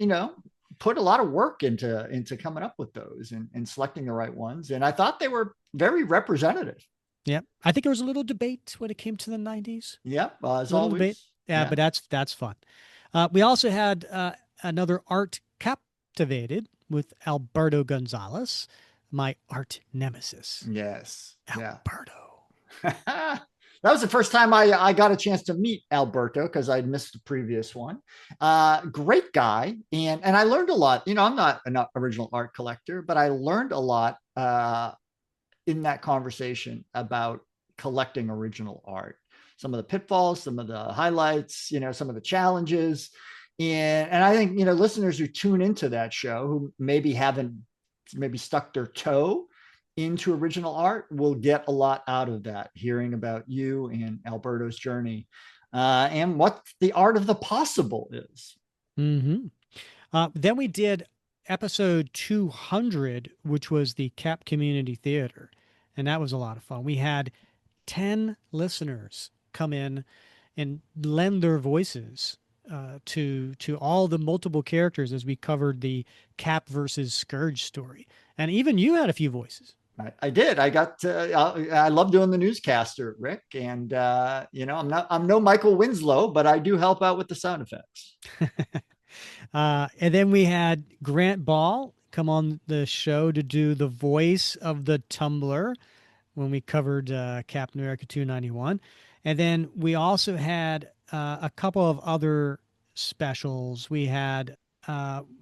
put a lot of work into coming up with those and selecting the right ones, and I thought they were very representative. Yeah, I think there was a little debate when it came to the '90s. Yep, as Little debate. always. Yeah, Yeah. but that's fun. We also had another art captivated with Alberto Gonzalez, my art nemesis. Yes. Yeah. Alberto. That was the first time I got a chance to meet Alberto because I'd missed the previous one. Great guy, and I learned a lot. I'm not an original art collector, but I learned a lot in that conversation about collecting original art. Some of the pitfalls, some of the highlights, some of the challenges, and I think listeners who tune into that show who maybe haven't maybe stuck their toe into original art will get a lot out of that, hearing about you and Alberto's journey and what the art of the possible is. Mm-hmm. Then we did episode 200, which was the Cap Community Theater. And that was a lot of fun. We had 10 listeners come in and lend their voices to all the multiple characters as we covered the Cap versus Scourge story. And even you had a few voices. I did. I love doing the newscaster, Rick. And, I'm no Michael Winslow, but I do help out with the sound effects. And then we had Grant Ball come on the show to do the voice of the Tumbler when we covered Captain America 291. And then we also had a couple of other specials. We had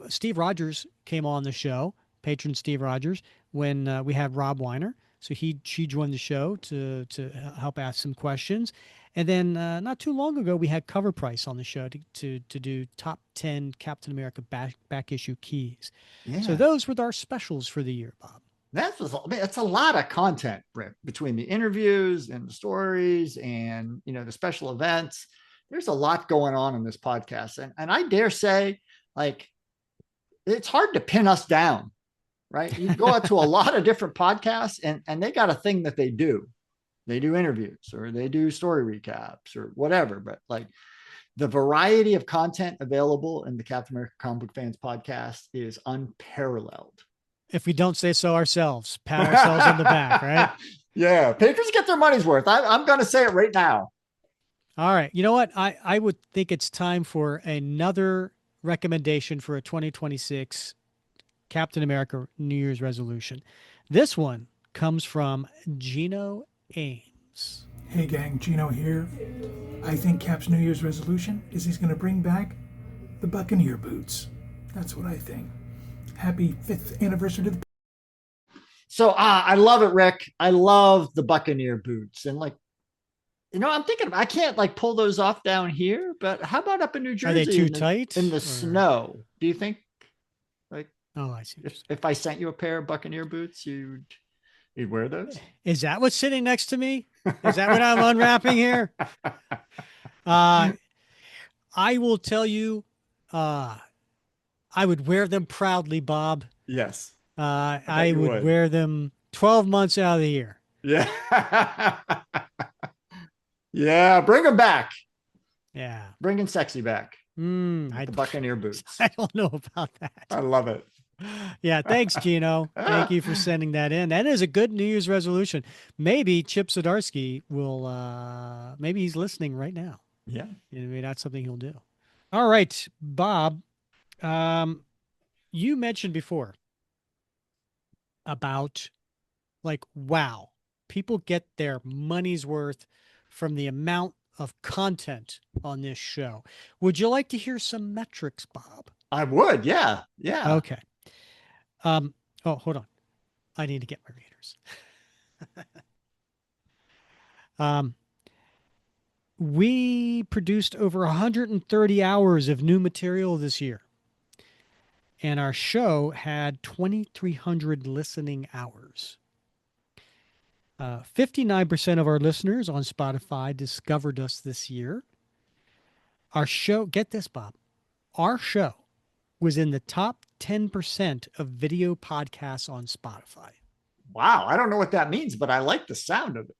Steve Rogers came on the show, patron Steve Rogers, when we had Rob Weiner. So she joined the show to help ask some questions. And then not too long ago, we had Cover Price on the show to do top 10 Captain America back issue keys. Yeah. So those were our specials for the year, Bob. That's a lot of content, Rick, between the interviews and the stories and, the special events. There's a lot going on in this podcast. And I dare say, like, it's hard to pin us down, right? You go out to a lot of different podcasts and they got a thing that they do. They do interviews or they do story recaps or whatever. But like the variety of content available in the Captain America Comic Book Fans podcast is unparalleled. If we don't say so ourselves, pat ourselves on the back, right? Yeah. Patrons get their money's worth. I'm going to say it right now. All right. You know what? I would think it's time for another recommendation for a 2026 Captain America New Year's resolution. This one comes from Gino Ames. Hey gang, Gino here. I think Cap's New Year's resolution is he's going to bring back the Buccaneer boots. That's what I think. Happy 5th anniversary to the... So I love it, Rick. I love the Buccaneer boots. And like, I'm thinking I can't like pull those off down here, but how about up in New Jersey? Are they too tight? In the snow? Do you think like, oh, I see. If I sent you a pair of Buccaneer boots, you'd wear those? Is that what's sitting next to me? Is that what I'm unwrapping here? I will tell you, I would wear them proudly, Bob. Yes. I would wear them 12 months out of the year. Yeah. Yeah. Bring them back. Yeah. Bringing sexy back. The Buccaneer boots. I don't know about that. I love it. Yeah. Thanks, Gino. Thank you for sending that in. That is a good New Year's resolution. Maybe Chip Zdarsky will, maybe he's listening right now. Yeah. Maybe that's something he'll do. All right, Bob. You mentioned before about like, wow, people get their money's worth from the amount of content on this show. Would you like to hear some metrics, Bob? I would. Yeah. Yeah. Okay. Oh, hold on. I need to get my readers. We produced over 130 hours of new material this year. And our show had 2,300 listening hours. 59% of our listeners on Spotify discovered us this year. Our show, get this, Bob, our show was in the top 10% of video podcasts on Spotify. Wow. I don't know what that means, but I like the sound of it.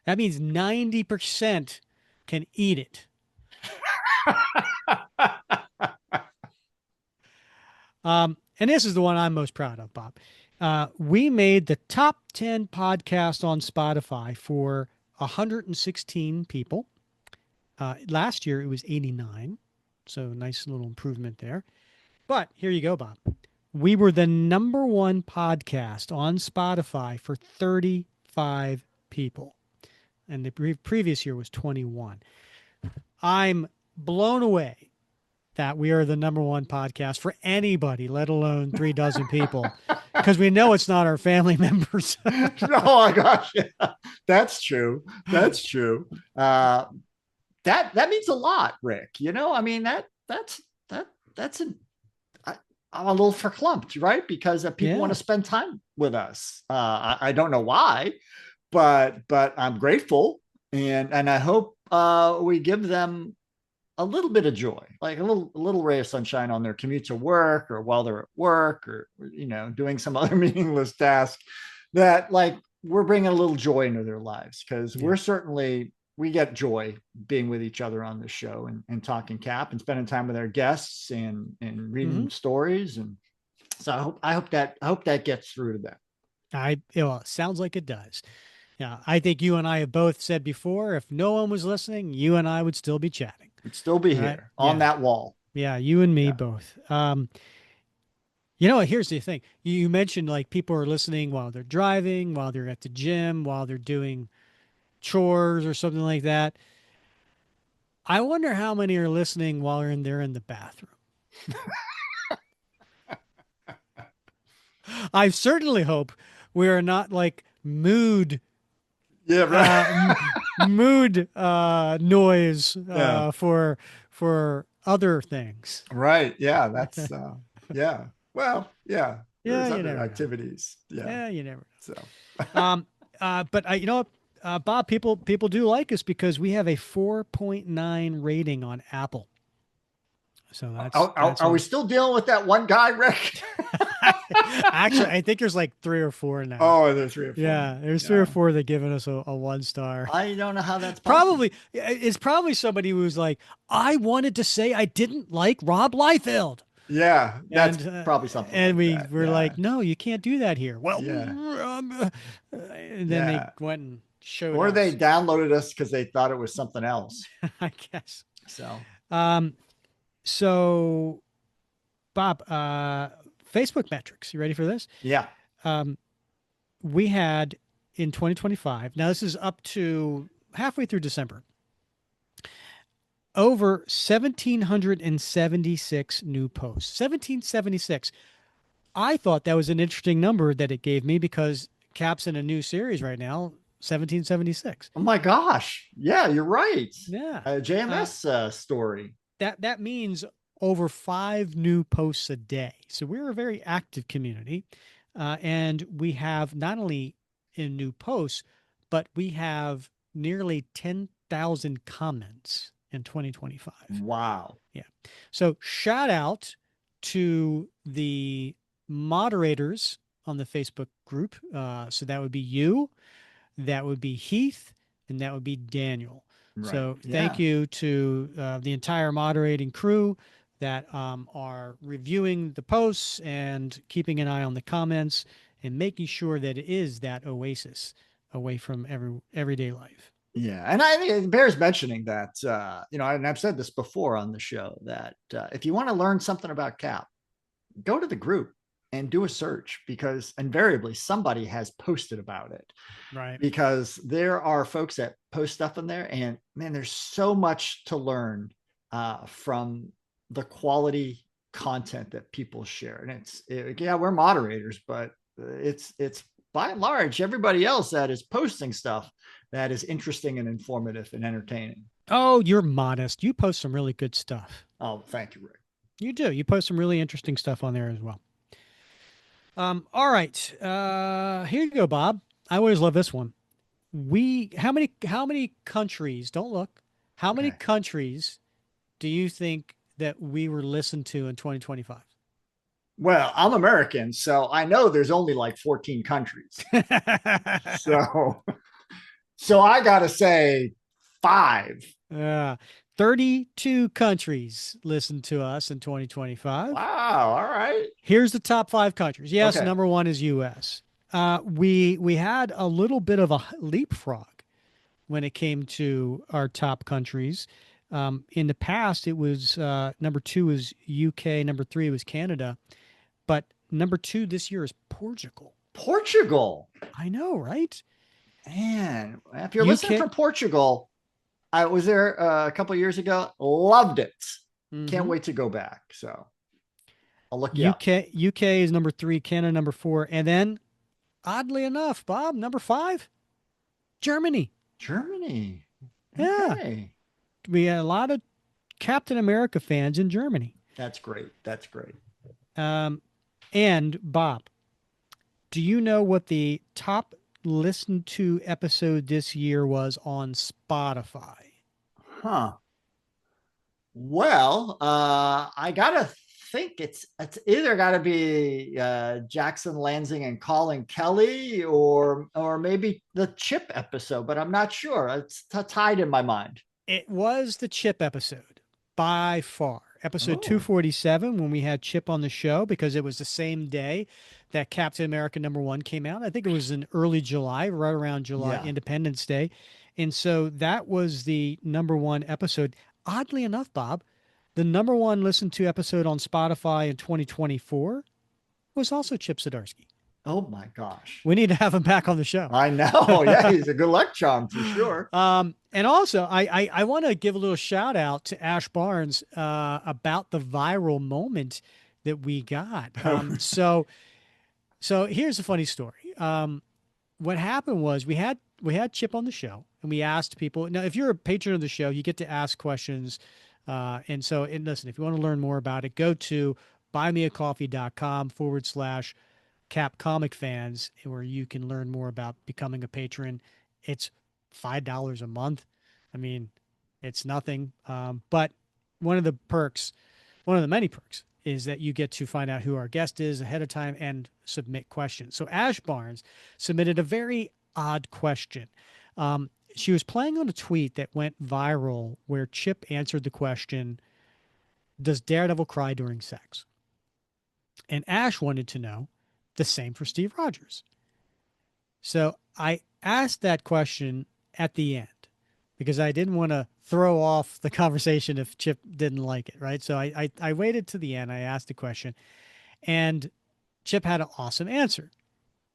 That means 90% can eat it. And this is the one I'm most proud of, Bob. We made the top 10 podcast on Spotify for 116 people. Last year, it was 89. So nice little improvement there. But here you go, Bob. We were the number one podcast on Spotify for 35 people. And the previous year was 21. I'm blown away that we are the number one podcast for anybody, let alone 36 people, because we know it's not our family members. Oh my gosh. Yeah. That's true. That's true. That means a lot, Rick. I mean, that's I'm a little verklempt, right? Because people want Yeah. to spend time with us. I don't know why, but I'm grateful, and I hope we give them a little bit of joy, like a little ray of sunshine on their commute to work, or while they're at work, or doing some other meaningless task, that like we're bringing a little joy into their lives, because Yeah. we get joy being with each other on this show, and talking cap and spending time with our guests, and Hmm. reading stories. And so I hope that gets through to them. Well, it sounds like it does. Yeah. I think you and I have both said before, if no one was listening, you and I would still be chatting. We'd still be Right. here on Yeah. that wall. Yeah. You and me Yeah. both. Here's the thing. You mentioned like people are listening while they're driving, while they're at the gym, while they're doing chores or something like that. I wonder how many are listening while they're in the bathroom. I certainly hope we are not like Yeah, uh, right. m- mood noise Yeah. for other things. Right. Yeah. That's yeah. Well, yeah. Yeah, There's you other never know. activities. Yeah. Yeah, you never So know. But you know what, Bob, people do like us because we have a 4.9 rating on Apple. So that's are we all. still dealing with that one guy, Rick? Actually, I think there's like three or four now. Oh, there's 3 or 4 now. Yeah, there's three or Yeah. four that given us a 1 star. I don't know how that's possible. Probably it's probably somebody who's like, I wanted to say I didn't like Rob Liefeld, Yeah, that's and probably something and like we that. were Yeah. like, no, you can't do that here. Well, Yeah. and then they Yeah. went and showed Or they us. downloaded us because they thought it was something else. I guess. So Um. So, Bob, Facebook metrics. You ready for this? yeah. Um, we had in 2025. Now this is up to halfway through December. Over 1,776 new posts. 1,776. I thought that was an interesting number that it gave me because Cap's in a new series right now, 1776. Oh my gosh. Yeah, you're right. Yeah. A Uh, JMS story. that means over 5 new posts a day. So we're a very active community. And we have not only in new posts, but we have nearly 10,000 comments in 2025. Wow. Yeah. So shout out to the moderators on the Facebook group. So that would be you, that would be Heath, and that would be Daniel. Right. So thank Yeah. you to the entire moderating crew that are reviewing the posts and keeping an eye on the comments and making sure that it is that oasis away from everyday life. Yeah, and I think it bears mentioning that and I've said this before on the show, that if you want to learn something about Cap, go to the group and do a search, because invariably somebody has posted about it. Right. Because there are folks that post stuff in there, and man, there's so much to learn from the quality content that people share. And yeah, we're moderators, but it's by and large everybody else that is posting stuff that is interesting and informative and entertaining. Oh, you're modest. You post some really good stuff. Oh, thank you, Rick. You do. You post some really interesting stuff on there as well. All right. Here you go, Bob. I always love this one. How many countries, don't look, how many Okay. countries do you think that we were listened to in 2025? Well, I'm American, so I know there's only like 14 countries. So so I gotta say 5. Yeah. 32 countries listened to us in 2025. Wow. All right. Here's the top 5 countries. Yes, Okay. number one is U.S. We had a little bit of a leapfrog when it came to our top countries. In the past, it was number 2 was UK, number 3 was Canada, but number 2 this year is Portugal. Portugal. I know, right? Man, if you're You listening can't. from Portugal, I was there a couple of years ago. Loved it. Can't Mhm. wait to go back. So I'll look you up. UK is number 3, Canada number 4, and then oddly enough, Bob, number 5, Germany. Germany. Yeah, Okay. we had a lot of Captain America fans in Germany. That's great. That's great. And Bob, do you know what the top listened to episode this year was on Spotify? Huh. Well, I gotta think it's either got to be Jackson Lansing and Colin Kelly, or maybe the Chip episode, but I'm not sure. It's tied in my mind. It was the Chip episode by far. Episode Oh, 247, when we had Chip on the show, because it was the same day that Captain America #1 came out. I think it was in early July, right around July, yeah. Independence Day. And so that was the #1 episode. Oddly enough, Bob, the #1 listened to episode on Spotify in 2024 was also Chip Zdarsky. Oh my gosh. We need to have him back on the show. I know. Yeah, he's a good luck charm for sure. And also, I want to give a little shout out to Ash Barnes about the viral moment that we got. So here's a funny story. What happened was we had Chip on the show, and we asked people. Now, if you're a patron of the show, you get to ask questions. And listen, if you want to learn more about it, go to buymeacoffee.com/Cap Comic Fans, where you can learn more about becoming a patron. It's $5 a month. I mean, it's nothing. But one of the perks, one of the many perks, is that you get to find out who our guest is ahead of time and submit questions. So Ash Barnes submitted a very odd question. She was playing on a tweet that went viral where Chip answered the question, "Does Daredevil cry during sex?" And Ash wanted to know the same for Steve Rogers. So I asked that question at the end because I didn't want to throw off the conversation if Chip didn't like it, right? So I waited to the end. I asked the question, and Chip had an awesome answer.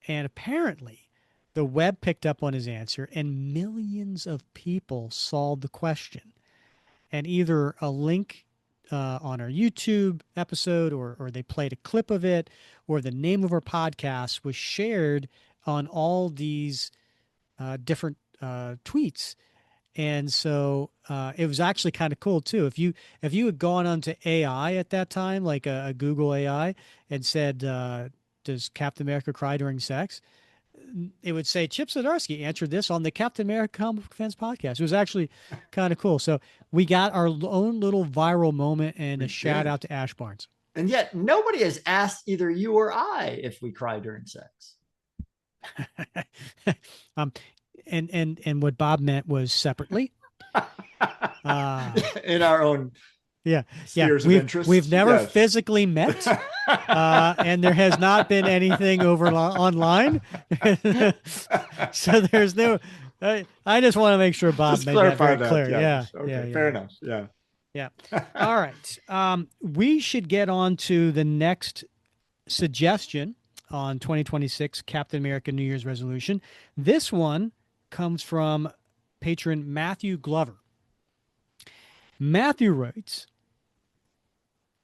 And apparently, the web picked up on his answer, and millions of people saw the question. And either a link on our YouTube episode, or they played a clip of it, or the name of our podcast was shared on all these different tweets. And so it was actually kind of cool too. If you had gone onto AI at that time, like a Google AI, and said, "Does Captain America cry during sex?" it would say Chip Zdarsky answered this on the Captain America Comic Fans podcast. It was actually kind of cool. So we got our own little viral moment, and a shout out to Ash Barnes. And yet nobody has asked either you or I if we cry during sex. And what Bob meant was separately. In our own spheres of interest. We've never physically met, and there has not been anything over online. So there's no. I just want to make sure Bob made that very clear. Yeah. Okay. Fair enough. Yeah. Yeah. All right. We should get on to the next suggestion on 2026 Captain America New Year's resolution. This one comes from patron Matthew Glover. Matthew writes,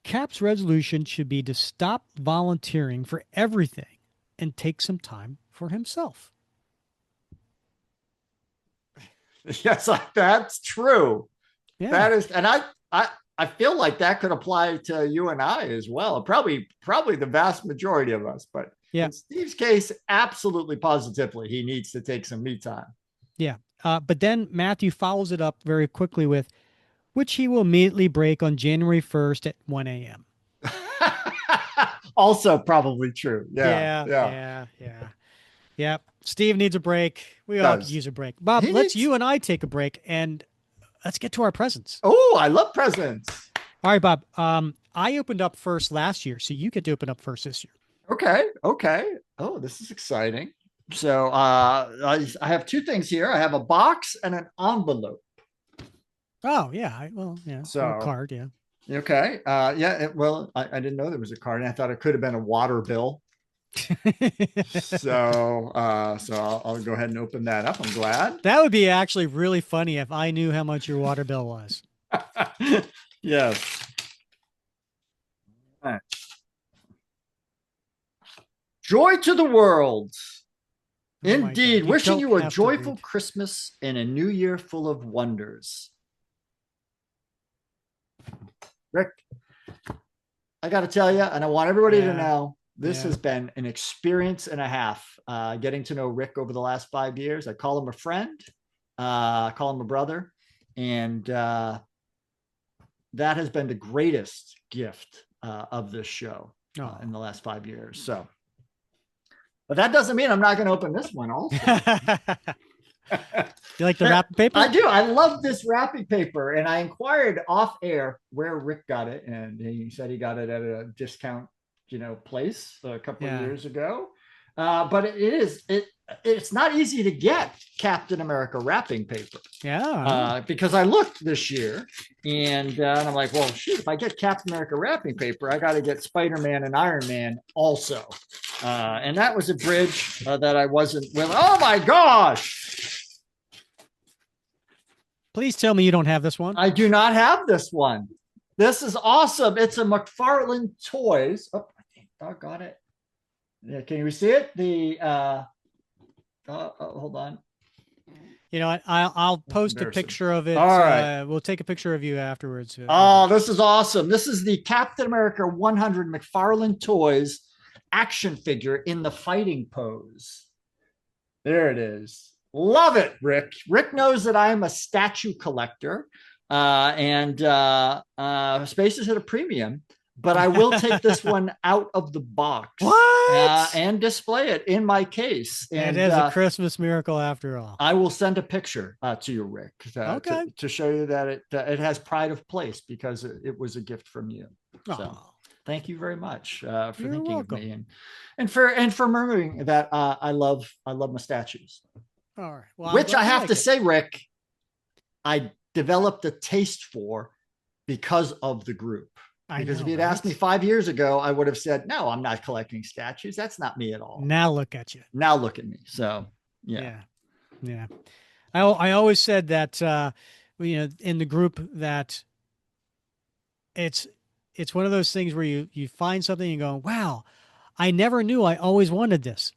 Cap's resolution should be to stop volunteering for everything and take some time for himself. Yes, that's true. Yeah. That is, and I feel like that could apply to you and I as well. Probably the vast majority of us, but in Steve's case, absolutely positively, he needs to take some me time. Yeah. But then Matthew follows it up very quickly with, which he will immediately break on January 1st at 1 a.m. Also probably true. Yeah. Steve needs a break. We all could use a break. Bob, you and I take a break, and let's get to our presents. Oh, I love presents. All right, Bob. I opened up first last year, so you get to open up first this year. Okay. Oh, this is exciting. So I have two things here. I have a box and an envelope. Oh, yeah. So a card, yeah. Okay. I didn't know there was a card, and I thought it could have been a water bill. So I'll go ahead and open that up. I'm glad. That would be actually really funny if I knew how much your water bill was. Yes. All right. Joy to the world. Indeed. Wishing you a joyful Christmas and a new year full of wonders. Rick. I got to tell you, and I want everybody to Yeah. know, this Yeah. has been an experience and a half getting to know Rick over the last 5 years. I call him a friend, I call him a brother, and that has been the greatest gift of this show Oh. in the last 5 years. So, but that doesn't mean I'm not going to open this one also. You like the wrapping paper? I do. I love this wrapping paper. And I inquired off air where Rick got it. And he said he got it at a discount, place a couple of years ago. But it's not easy to get Captain America wrapping paper. Yeah. Because I looked this year and I'm like, well, shoot, if I get Captain America wrapping paper, I got to get Spider-Man and Iron Man also. And that was a bridge that I wasn't willing. Oh my gosh. Please tell me you don't have this one. I do not have this one. This is awesome. It's a McFarlane Toys. Oh, I got it. Yeah, can you see it? Hold on. I'll post a picture of it. All right. We'll take a picture of you afterwards. Oh, this is awesome. This is the Captain America 100 McFarlane Toys action figure in the fighting pose. There it is. Love it, Rick. Rick knows that I am a statue collector, and space is at a premium, but I will take this one out of the box. What? And display it in my case. And it is a Christmas miracle after all. I will send a picture to you, Rick, okay. to show you that it has pride of place because it was a gift from you. So thank you very much for thinking of me and for remembering that I love my statues. All right. Well, which I have to say, Rick, I developed a taste for because of the group. Because if you'd asked me 5 years ago, I would have said, no, I'm not collecting statues. That's not me at all. Now look at you. Now look at me. So, yeah. I always said that, in the group that it's one of those things where you find something and you go, wow, I never knew I always wanted this.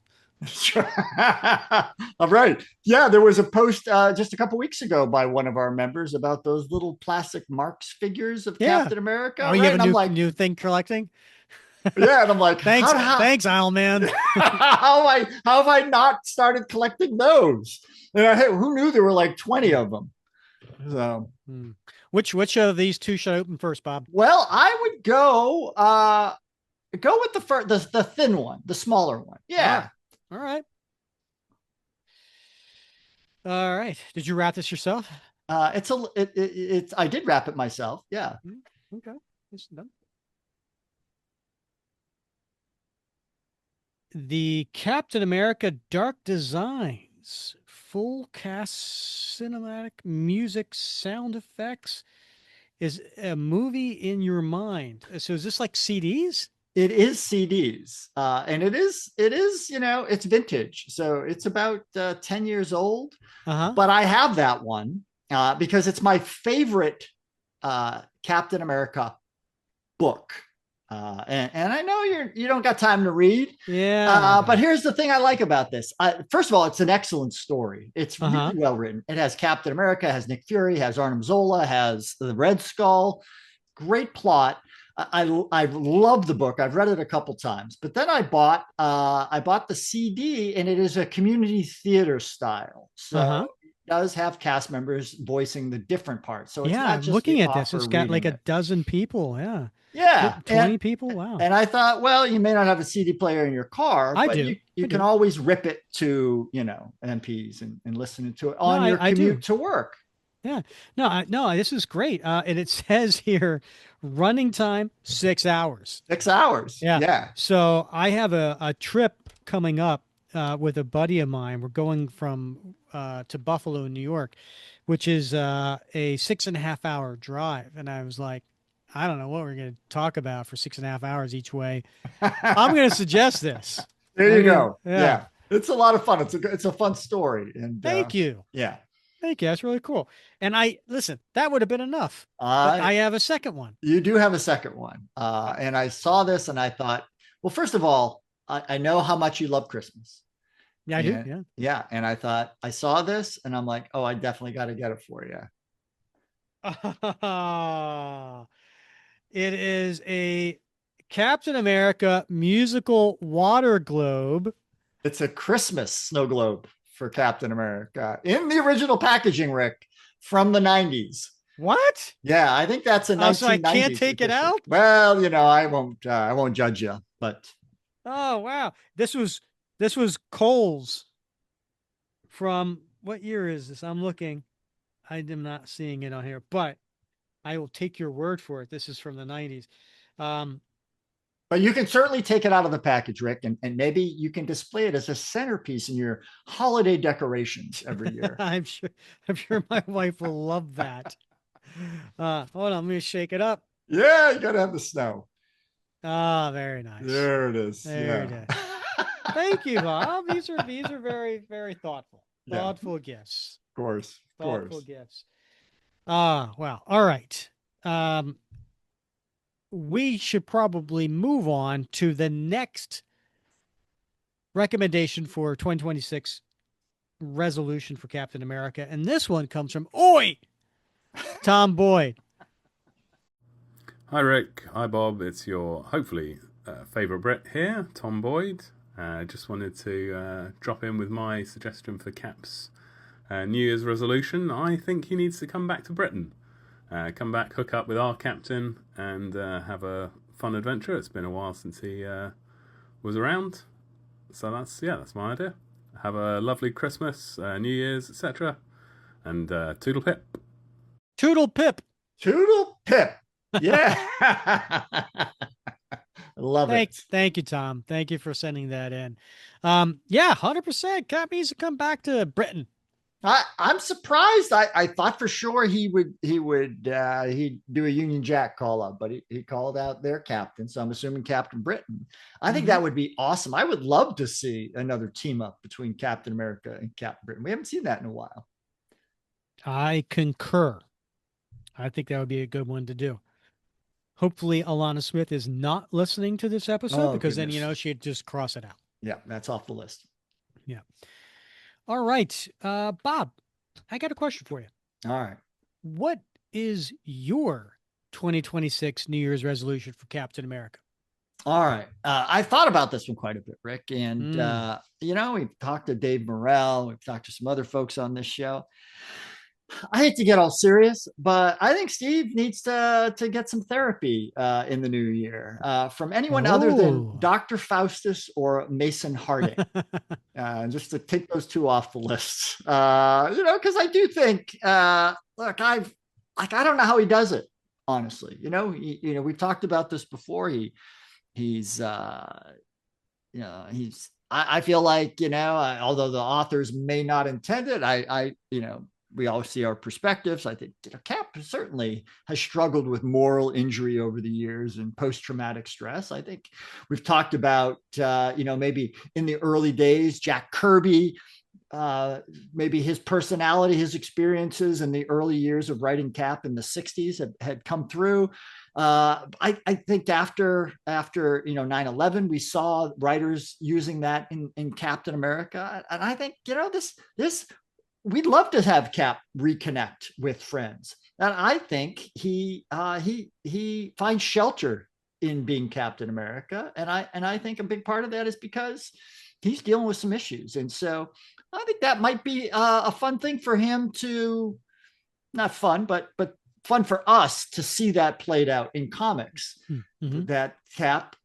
All right. Yeah, there was a post just a couple weeks ago by one of our members about those little plastic Marx figures of Captain America. Oh, you have a new thing collecting? Yeah, and I'm like, thanks, Isle Man. how have I not started collecting those? And who knew there were like 20 of them? So, which of these two should I open first, Bob? Well, I would go with the thin one, the smaller one. Yeah. All right. Did you wrap this yourself? I did wrap it myself. Yeah. Okay. It's done. The Captain America Dark Designs full cast cinematic music sound effects is a movie in your mind. So is this like CDs? It is CDs, and it is, it's vintage. So it's about 10 years old, but I have that one because it's my favorite Captain America book. And I know you don't got time to read. Yeah. But here's the thing I like about this. First of all, it's an excellent story. It's really well written. It has Captain America, has Nick Fury, has Arnim Zola, has the Red Skull. Great plot. I love the book. I've read it a couple times, but then I bought the CD, and it is a community theater style. So it does have cast members voicing the different parts. So it's not just looking at this, it's got like a dozen people. Yeah. 20 people. Wow. And I thought, well, you may not have a CD player in your car, but you can always rip it to, MPs and listen to it on your commute to work. Yeah. No, this is great. And it says here, running time, 6 hours. 6 hours. Yeah. So I have a trip coming up with a buddy of mine. We're going from to Buffalo, New York, which is a 6.5 hour drive. And I was like, I don't know what we're going to talk about for 6.5 hours each way. I'm going to suggest this. There you go. Yeah. It's a lot of fun. It's a fun story. And thank you. Yeah. Thank you. That's really cool. And listen, that would have been enough. But I have a second one. You do have a second one. And I saw this and I thought, well, first of all, I know how much you love Christmas. Yeah, I do. Yeah. Yeah. And I thought, I saw this and I'm like, oh, I definitely got to get it for you. It is a Captain America musical water globe. It's a Christmas snow globe for Captain America in the original packaging, Rick, from the 90s. What? Yeah, I think that's a Oh, so I can't 1990s take it edition. out? Well, I won't judge you, but Oh, wow. This was Cole's from what year is this? I'm looking. I am not seeing it on here, but I will take your word for it. This is from the 90s. Um, but you can certainly take it out of the package, Rick, and maybe you can display it as a centerpiece in your holiday decorations every year. I'm sure my wife will love that. Hold on, let me shake it up. Yeah, you gotta have the snow. Ah, very nice. There it is. There it Yeah. is. Thank you, Bob. These are very, very thoughtful. Yeah, of Thoughtful gifts. course. Of Thoughtful course. gifts. Ah, well, all right. Um, we should probably move on to the next recommendation for 2026 resolution for Captain America. And this one comes from Oi, Tom Boyd. Hi Rick, hi Bob. It's your hopefully favourite Brit here, Tom Boyd. Just wanted to drop in with my suggestion for Cap's New Year's resolution. I think he needs to come back to Britain. Come back, hook up with our captain, and have a fun adventure. It's been a while since he was around. So that's my idea. Have a lovely Christmas, New Year's, etc. And toodle pip. Toodle pip. Toodle pip. Yeah. Love it. Thank you, Tom. Thank you for sending that in. Yeah, 100%. Cap needs to come back to Britain. I'm surprised. I thought for sure he'd do a Union Jack call up, but he called out their captain. So I'm assuming Captain Britain. I think that would be awesome. I would love to see another team up between Captain America and Captain Britain. We haven't seen that in a while. I concur. I think that would be a good one to do. Hopefully, Alana Smith is not listening to this episode because then, she'd just cross it out. Yeah, that's off the list. Yeah. All right. Bob, I got a question for you. All right. What is your 2026 New Year's resolution for Captain America? All right. I thought about this one quite a bit, Rick. And, we've talked to Dave Morrell. We've talked to some other folks on this show. I hate to get all serious, but I think Steve needs to get some therapy in the new year from anyone other than Dr. Faustus or Mason Harding. Just to take those two off the list, because I do think, look, I don't know how he does it, honestly. We've talked about this before. I feel like, although the authors may not intend it, we all see our perspectives. I think Cap certainly has struggled with moral injury over the years and post-traumatic stress. I think we've talked about, maybe in the early days, Jack Kirby, maybe his personality, his experiences in the early years of writing Cap in the 60s had come through. I think after 9/11, we saw writers using that in Captain America. And I think, this we'd love to have Cap reconnect with friends. And I think he finds shelter in being Captain America. And I think a big part of that is because he's dealing with some issues. And so I think that might be a fun thing for him to, not fun, but fun for us to see that played out in comics, that Cap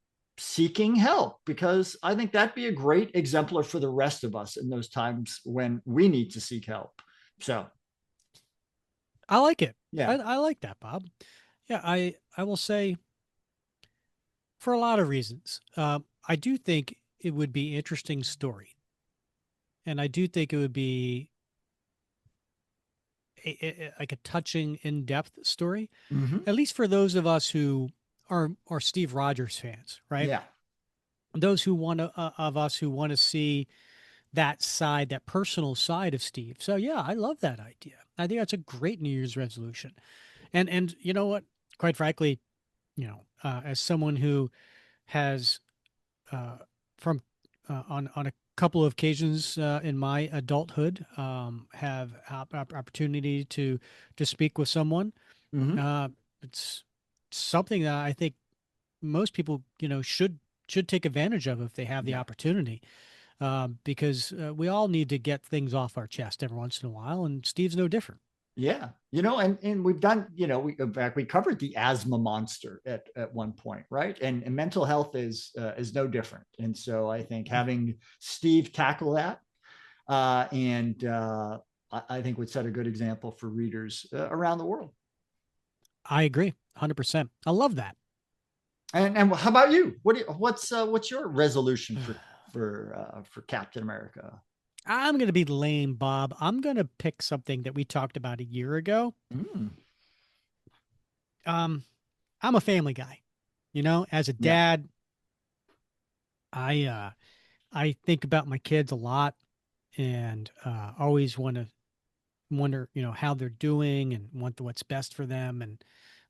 seeking help, because I think that'd be a great exemplar for the rest of us in those times when we need to seek help. So I like it. Yeah. I like that, Bob. Yeah, I will say for a lot of reasons. I do think it would be interesting story. And I do think it would be like a touching, in-depth story, at least for those of us who are Steve Rogers fans, right? Yeah. Those of us who want to see that side, that personal side of Steve. So yeah, I love that idea. I think that's a great New Year's resolution. And you know what? Quite frankly, as someone who has on a couple of occasions in my adulthood have opportunity to speak with someone, it's something that I think most people, should take advantage of if they have the Yeah. opportunity. Because we all need to get things off our chest every once in a while, and Steve's no different. Yeah, and we've done, we in fact we covered the asthma monster at one point, right? And mental health is no different. And so I think having Steve tackle that, and I think would set a good example for readers around the world. I agree, 100%. I love that. And how about you? What's your resolution for Captain America? I'm going to be lame, Bob. I'm going to pick something that we talked about a year ago. Mm, I'm a family guy. As a yeah, dad, I think about my kids a lot, and always want to wonder, how they're doing and want what's best for them, and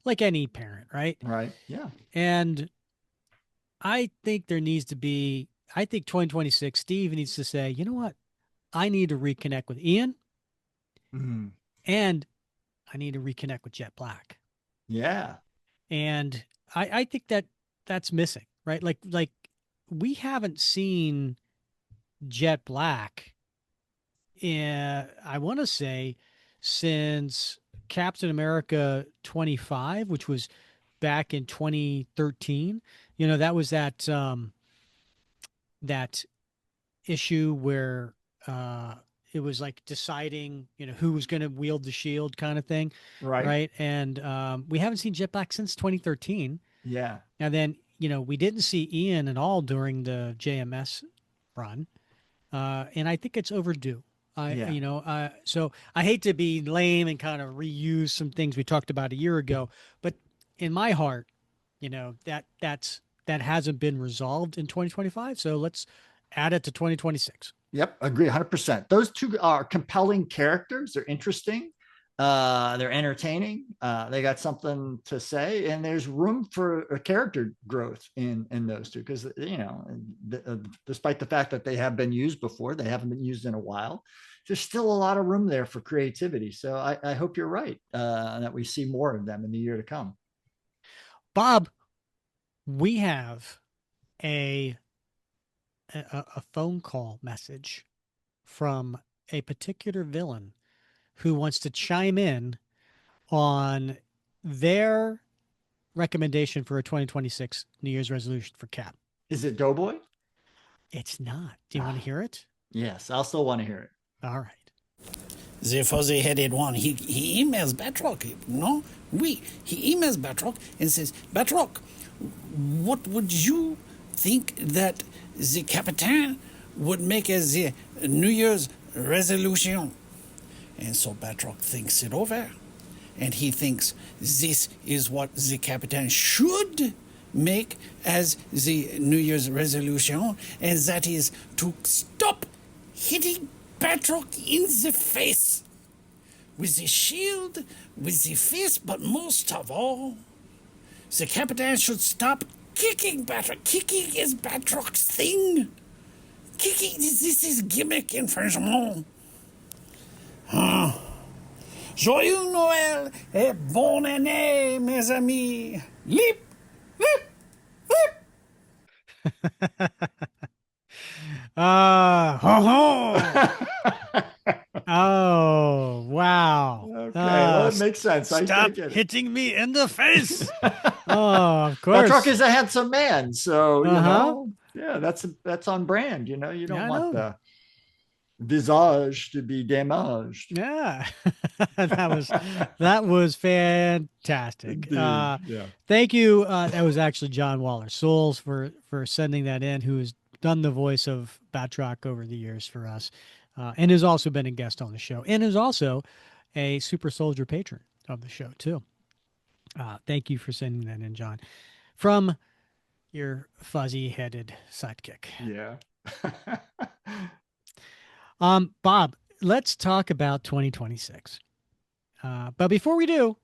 like any parent, right? right. Yeah, And I think there needs to be, I think 2026, Steve needs to say, you know what? I need to reconnect with Ian, mm, and I need to reconnect with Jet Black. yeah, And I think that that's missing, right? Like we haven't seen Jet Black I want to say since Captain America 25, which was back in 2013. That was that issue where it was like deciding, who was going to wield the shield kind of thing, right. right? And we haven't seen Jet Black since 2013. Yeah, And then, we didn't see Ian at all during the JMS run. And I think it's overdue. yeah. So I hate to be lame and kind of reuse some things we talked about a year ago, but in my heart, that hasn't been resolved in 2025. So let's add it to 2026. Yep, agree 100%. Those two are compelling characters. They're interesting. They're entertaining. They got something to say, and there's room for a character growth in those two because despite the fact that they have been used before, they haven't been used in a while. There's still a lot of room there for creativity. So I hope you're right that we see more of them in the year to come. Bob, we have a a phone call message from a particular villain who wants to chime in on their recommendation for a 2026 New Year's resolution for Cap. Is it Doughboy? It's not. Do you want to hear it? Yes, I'll still want to hear it. All right. The fuzzy-headed one, he emails Batroc, no? Oui, he emails Batroc and says, Batroc, what would you think that the Captain would make as the New Year's resolution? And so Batroc thinks it over, and he thinks this is what the Captain should make as the New Year's resolution, and that is to stop hitting Batroc in the face. With the shield, with the fist, but most of all, the Captain should stop kicking Batroc. Kicking is Batroc's thing. Kicking, this is gimmick infringement. Joyeux Noël et bonne année, mes amis. Lip, lip, lip. Ho ho! Oh, wow. Okay, well, it makes sense. Stop get it. hitting me in the face. Oh, of course. Batroc is a handsome man, so Uh-huh. yeah, that's on brand. You don't Yeah, I want know. the visage to be damaged. Yeah. that was fantastic. Yeah. Thank you. That was actually John Waller Souls for sending that in, who has done the voice of Batroc over the years for us, and has also been a guest on the show, and is also a Super Soldier patron of the show too. Thank you for sending that in, John, from your fuzzy-headed sidekick. Yeah. Bob, let's talk about 2026. But before we do,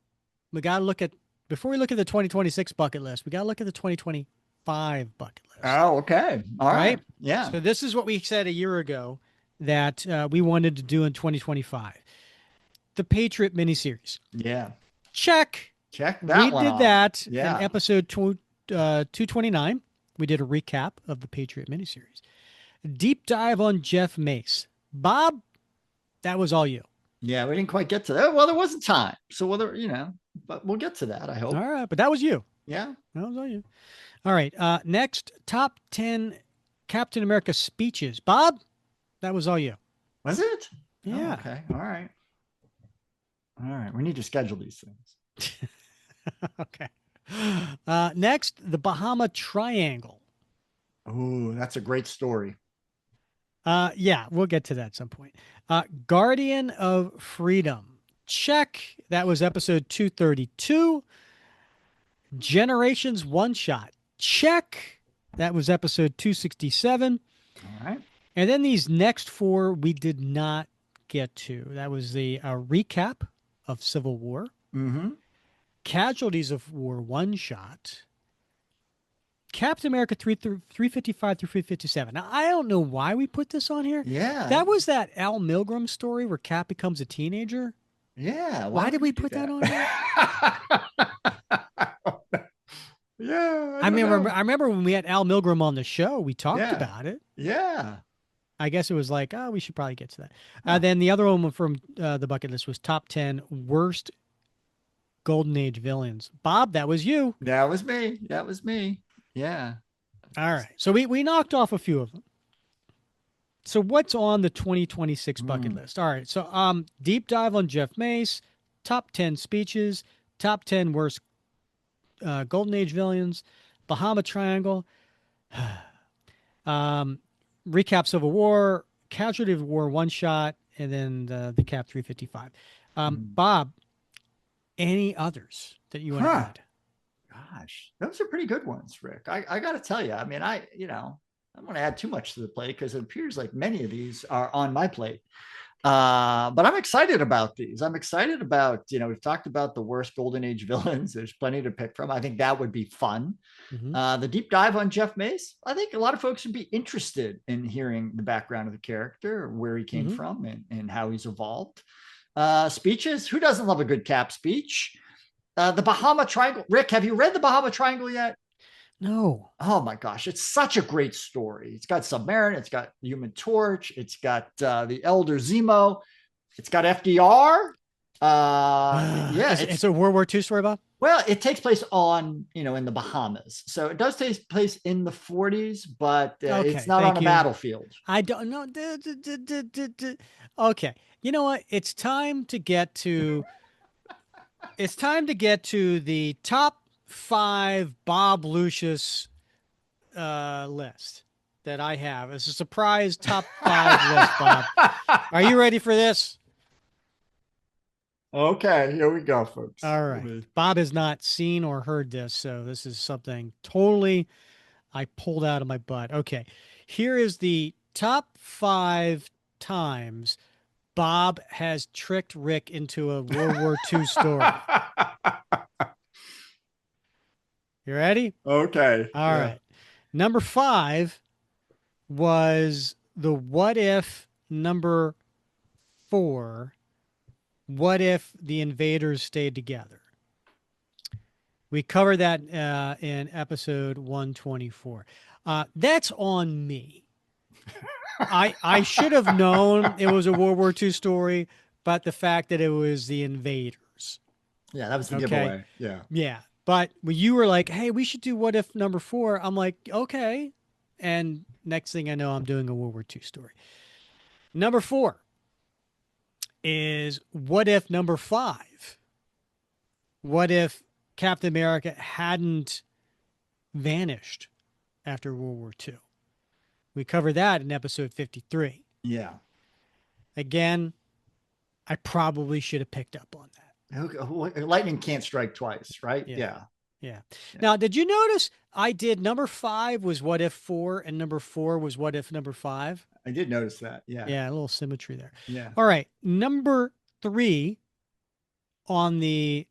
before we look at the 2026 bucket list, we got to look at the 2025 bucket list. Oh, okay. All right. Right? Yeah. So this is what we said a year ago that we wanted to do in 2025. The Patriot miniseries. Yeah. Check. Check that We one did off. that Yeah. in episode 229, we did a recap of the Patriot miniseries. Deep dive on Jeff Mace. Bob, that was all you. Yeah, we didn't quite get to that. Well, there wasn't time. So whether, but we'll get to that, I hope. All right, but that was you. Yeah. That was all you. All right. Next, top 10 Captain America speeches. Bob, that was all you. Was it? Yeah. Oh, okay. All right. All right. We need to schedule these things. Okay. Next, the Bahama Triangle. Oh, that's a great story. Yeah, we'll get to that at some point. Guardian of Freedom. Check. That was episode 232. Generations One Shot. Check. That was episode 267. All right. And then these next four we did not get to. That was the recap of Civil War. Mm-hmm. Casualties of War One Shot. Captain America 355 through 357. Now, I don't know why we put this on here. Yeah. That was that Al Milgrom story where Cap becomes a teenager. Yeah. Why did we put that on here? Yeah. I remember when we had Al Milgrom on the show, we talked Yeah. about it. Yeah. I guess it was like, oh, we should probably get to that. Then the other one from the bucket list was top 10 worst Golden Age villains. Bob, that was you. That was me. That was me. Yeah. All right. So we knocked off a few of them. So what's on the 2026 bucket list? All right. So deep dive on Jeff Mace, top 10 speeches, top 10 worst Golden Age villains, Bahama Triangle, recap Civil War, Casualty of War One Shot, and then the Cap 355. Bob, any others that you want to add? Gosh, those are pretty good ones, Rick. I got to tell you, I mean, I don't want to add too much to the plate because it appears like many of these are on my plate. But I'm excited about these. I'm excited about, we've talked about the worst Golden Age villains. There's plenty to pick from. I think that would be fun. Mm-hmm. The deep dive on Jeff Mace. I think a lot of folks would be interested in hearing the background of the character, where he came from and how he's evolved. Speeches. Who doesn't love a good Cap speech? The Bahama Triangle. Rick, have you read the Bahama Triangle yet? No. Oh my gosh, it's such a great story. It's got Submariner, it's got Human Torch, it's got the Elder Zemo, it's got FDR. Yeah, it's a World War II story, Bob. Well, it takes place on, in the Bahamas, so it does take place in the 40s, but it's not on a battlefield. I don't know. Okay, you know what? It's time to get to. It's time to get to the top 5 Bob Lucius list that I have. It's a surprise top 5 list, Bob. Are you ready for this? Okay, here we go, folks. All right. Bob has not seen or heard this, so this is something totally I pulled out of my butt. Okay, here is the top 5 times Bob has tricked Rick into a World War II story. You ready? Okay. All right. Number 5 was the what if. Number 4, what if the invaders stayed together? We covered that in episode 124. That's on me. I should have known it was a World War II story, but the fact that it was the invaders. Yeah, that was the giveaway. Yeah. Yeah. But when you were like, hey, we should do what if number 4, I'm like, okay. And next thing I know, I'm doing a World War II story. Number 4 is what if number 5? What if Captain America hadn't vanished after World War II? We covered that in episode 53. Yeah. Again, I probably should have picked up on that. Lightning can't strike twice, right? Yeah. Now, did you notice I did number 5 was what if 4 and number 4 was what if number 5? I did notice that. Yeah. Yeah, a little symmetry there. Yeah. All right. Number 3 on the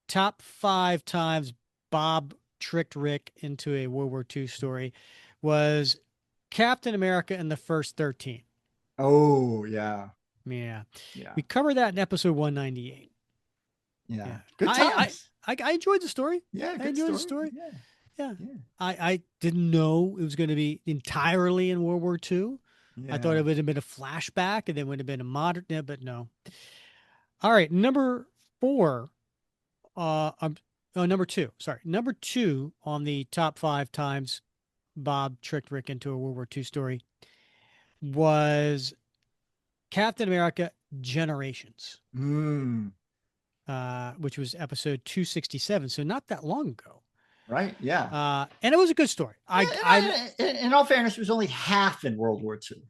top 5 times Bob tricked Rick into a World War II story was Captain America and the First 13. Oh, yeah. Yeah. Yeah. We covered that in episode 198. Yeah. Good times. I enjoyed the story. Yeah. I enjoyed the story. Yeah. Yeah. Yeah. I didn't know it was going to be entirely in World War II. I thought Yeah. it would have been a flashback and then would have been a modern, yeah, but no. All right, number four. Number two. Sorry, number two on the top 5 times Bob tricked Rick into a World War II story was Captain America Generations, Mm, which was episode 267. So not that long ago. right. Yeah. And it was a good story. In all fairness, it was only half in World War II.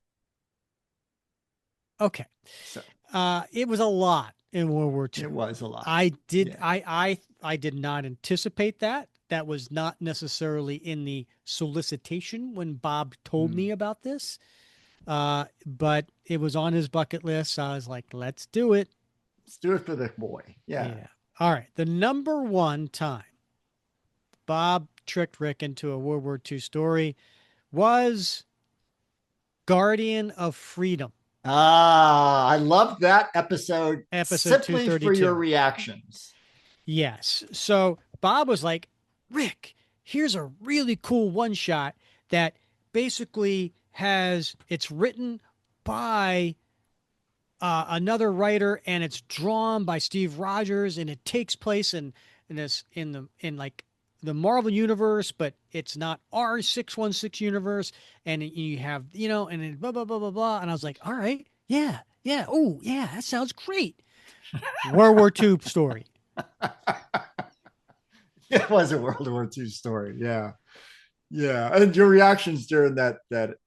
Okay. So It was a lot in World War II. it was a lot. I did, Yeah. I did not anticipate that. That was not necessarily in the solicitation when Bob told Mm. me about this. But it was on his bucket list. So I was like, let's do it. Let's do it for the boy. Yeah. Yeah. All right. The number one time Bob tricked Rick into a World War II story was Guardian of Freedom, Ah, I loved that episode episode simply for your 232. reactions. Yes. So Bob was like, Rick, here's a really cool one shot that basically it's written by another writer and it's drawn by Steve Rogers and it takes place in like the Marvel universe, but it's not our 616 universe. And you have, and then blah, blah, blah, blah, blah. And I was like, all right. Yeah. Yeah. Oh, yeah. That sounds great. World War II story. It was a World War II story. Yeah. Yeah. And your reactions during that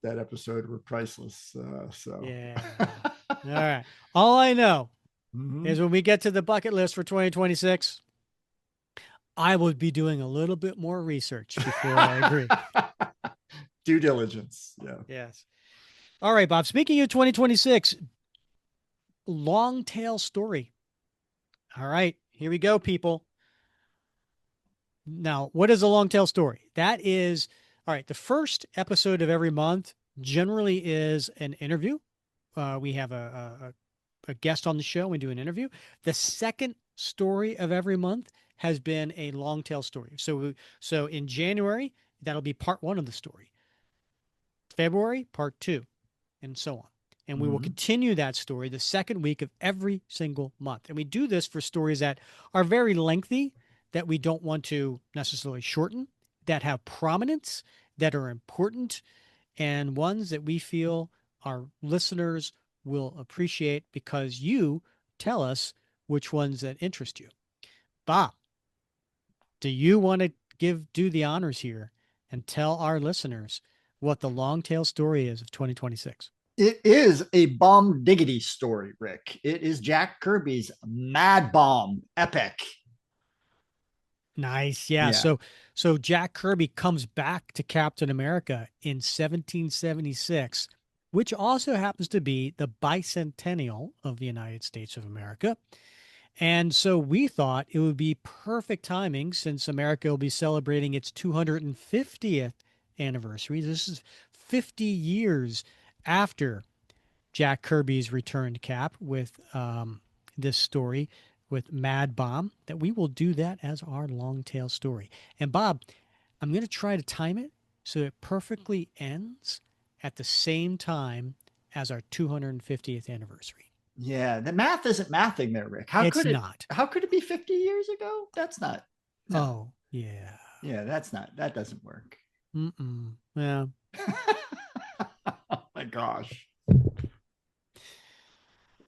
episode were priceless. So Yeah. All right. All I know Mhm. is when we get to the bucket list for 2026, I would be doing a little bit more research before I agree. Due diligence. Yeah. Yes. All right, Bob. Speaking of 2026, long tail story. All right. Here we go, people. Now, what is a long tail story? That is, all right, the first episode of every month generally is an interview. We have a guest on the show. We do an interview. The second story of every month has been a long tail story. So in January, that'll be part one of the story. February, part two, and so on. And we will Mhm. continue that story the second week of every single month. And we do this for stories that are very lengthy, that we don't want to necessarily shorten, that have prominence, that are important, and ones that we feel our listeners will appreciate because you tell us which ones that interest you. Bob, do you want to do the honors here and tell our listeners what the long tail story is of 2026? It is a bomb diggity story, Rick. It is Jack Kirby's Mad Bomb epic. Nice. Yeah. Yeah. So Jack Kirby comes back to Captain America in 1776, which also happens to be the bicentennial of the United States of America. And so we thought it would be perfect timing since America will be celebrating its 250th anniversary. This is 50 years after Jack Kirby's return to Cap with this story with Mad Bomb, that we will do that as our long tail story. And Bob, I'm going to try to time it so it perfectly ends at the same time as our 250th anniversary. Yeah, the math isn't mathing there, Rick. It's not. How could it be 50 years ago? That's not. No. Oh, yeah. Yeah, that doesn't work. Mm-mm. Yeah. Oh my gosh.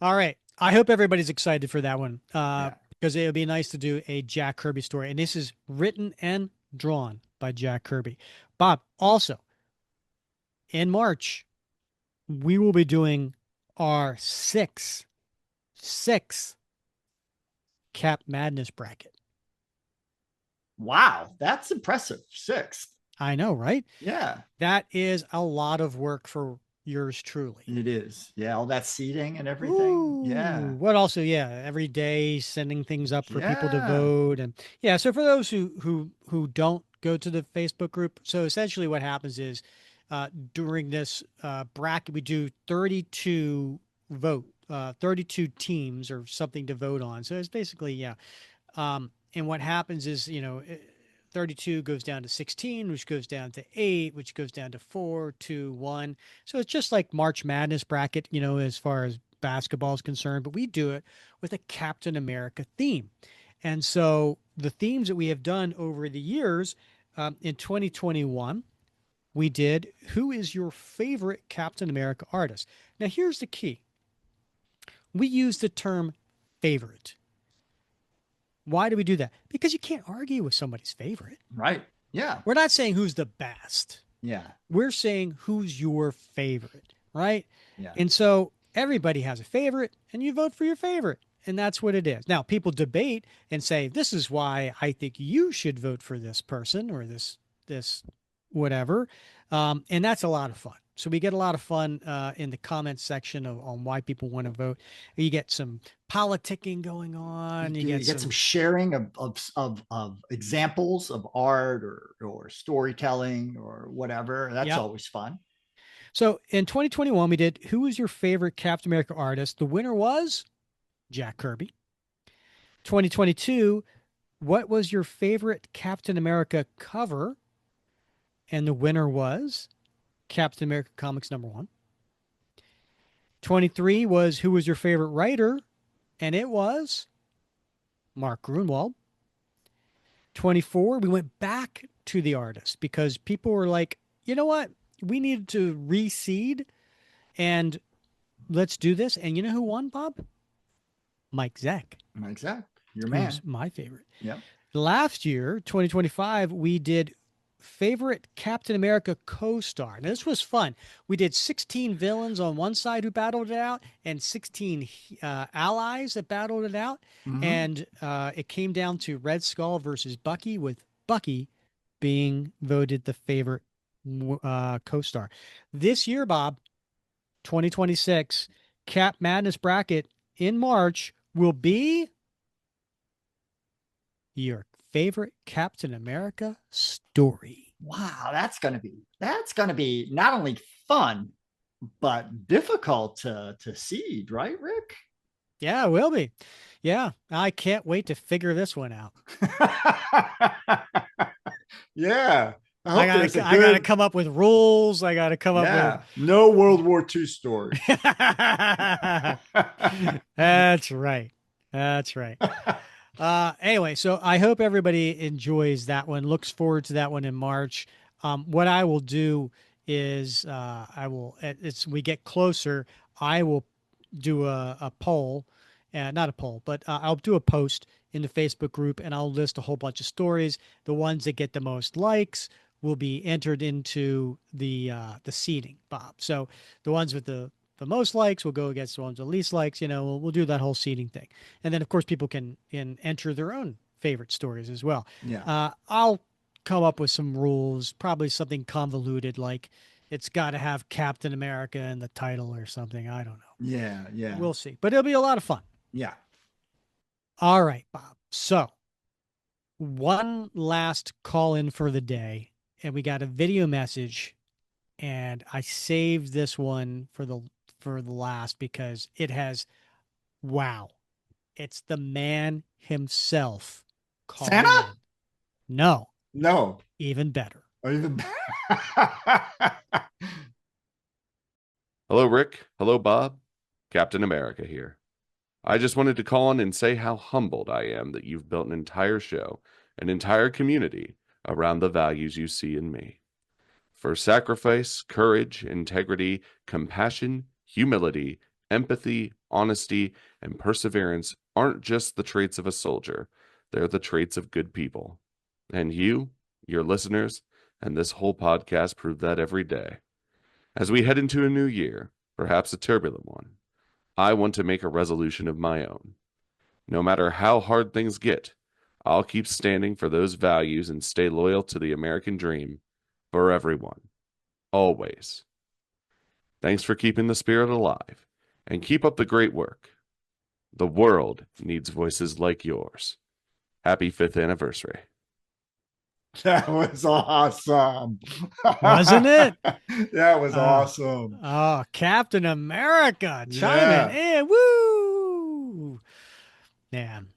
All right. I hope everybody's excited for that one Yeah. because it would be nice to do a Jack Kirby story. And this is written and drawn by Jack Kirby. Bob, also in March, we will be doing our sixth Cap Madness bracket. Wow, that's impressive. Sixth. I know, right? Yeah, That is a lot of work for yours truly. it is. Yeah, all that seating and everything. Yeah. Ooh, what also, yeah, every day sending things up for people to Yeah. vote. And yeah, so for those who don't go to the Facebook group, so essentially what happens is during this bracket, we do 32 teams or something to vote on. So it's basically, yeah. And what happens is, 32 goes down to 16, which goes down to 8, which goes down to 4, 2, 1. So it's just like March Madness bracket, as far as basketball is concerned, but we do it with a Captain America theme. And so the themes that we have done over the years, in 2021, we did Who is your favorite Captain America artist? Now, here's the key. We use the term favorite. Why do we do that? Because you can't argue with somebody's favorite. Right. Yeah. We're not saying who's the best. Yeah. We're saying who's your favorite, right? Yeah. And so everybody has a favorite, and you vote for your favorite. And that's what it is. Now, people debate and say, this is why I think you should vote for this person or this whatever. And that's a lot of fun. So we get a lot of fun in the comments section on why people want to vote. You get some politicking going on. You get some sharing of examples of art or storytelling or whatever. That's always fun. So in 2021, we did Who was your favorite Captain America artist? The winner was Jack Kirby. 2022, what was your favorite Captain America cover? And the winner was Captain America Comics #1. 23 was who was your favorite writer? And it was Mark Grunwald. 24, we went back to the artist because people were like, you know what? We needed to reseed and let's do this. And you know who won, Bob? Mike Zeck. Mike Zeck, your man. Who's my favorite. Yeah. Last year, 2025, we did favorite Captain America co-star. Now, this was fun. We did 16 villains on one side who battled it out and 16 allies that battled it out. Mm-hmm. And it came down to Red Skull versus Bucky, with Bucky being voted the favorite co-star. This year, Bob, 2026, Cap Madness bracket in March will be your favorite Captain America story. Wow, that's gonna be not only fun but difficult to seed, right, Rick? Yeah, it will be. Yeah, I can't wait to figure this one out. Yeah, I gotta come up with rules. I gotta come up with no World War II story. That's right. Anyway, so I hope everybody enjoys that one. Looks forward to that one in March. What I will do is as we get closer, I will do a poll, not a poll, but I'll do a post in the Facebook group, and I'll list a whole bunch of stories. The ones that get the most likes will be entered into the seeding, Bob. So the ones with the most likes will go against the ones with the least likes. We'll do that whole seeding thing. And then, of course, people can enter their own favorite stories as well. Yeah. I'll come up with some rules, probably something convoluted, like it's got to have Captain America in the title or something. I don't know. Yeah. We'll see. But it'll be a lot of fun. Yeah. All right, Bob. So one last call in for the day, and we got a video message, and I saved this one for the last because it has, wow, it's the man himself. Santa? No. Even Even better. better. Hello, Rick. Hello, Bob. Captain America here. I just wanted to call in and say how humbled I am that you've built an entire show, an entire community around the values you see in me. For sacrifice, courage, integrity, compassion, humility, empathy, honesty, and perseverance aren't just the traits of a soldier. They're the traits of good people. And you, your listeners, and this whole podcast prove that every day. As we head into a new year, perhaps a turbulent one, I want to make a resolution of my own. No matter how hard things get, I'll keep standing for those values and stay loyal to the American dream for everyone. Always. Thanks for keeping the spirit alive, and keep up the great work. The world needs voices like yours. Happy 5th anniversary. That was awesome. Wasn't it? That was awesome. Oh, Captain America chiming in. Woo! Man.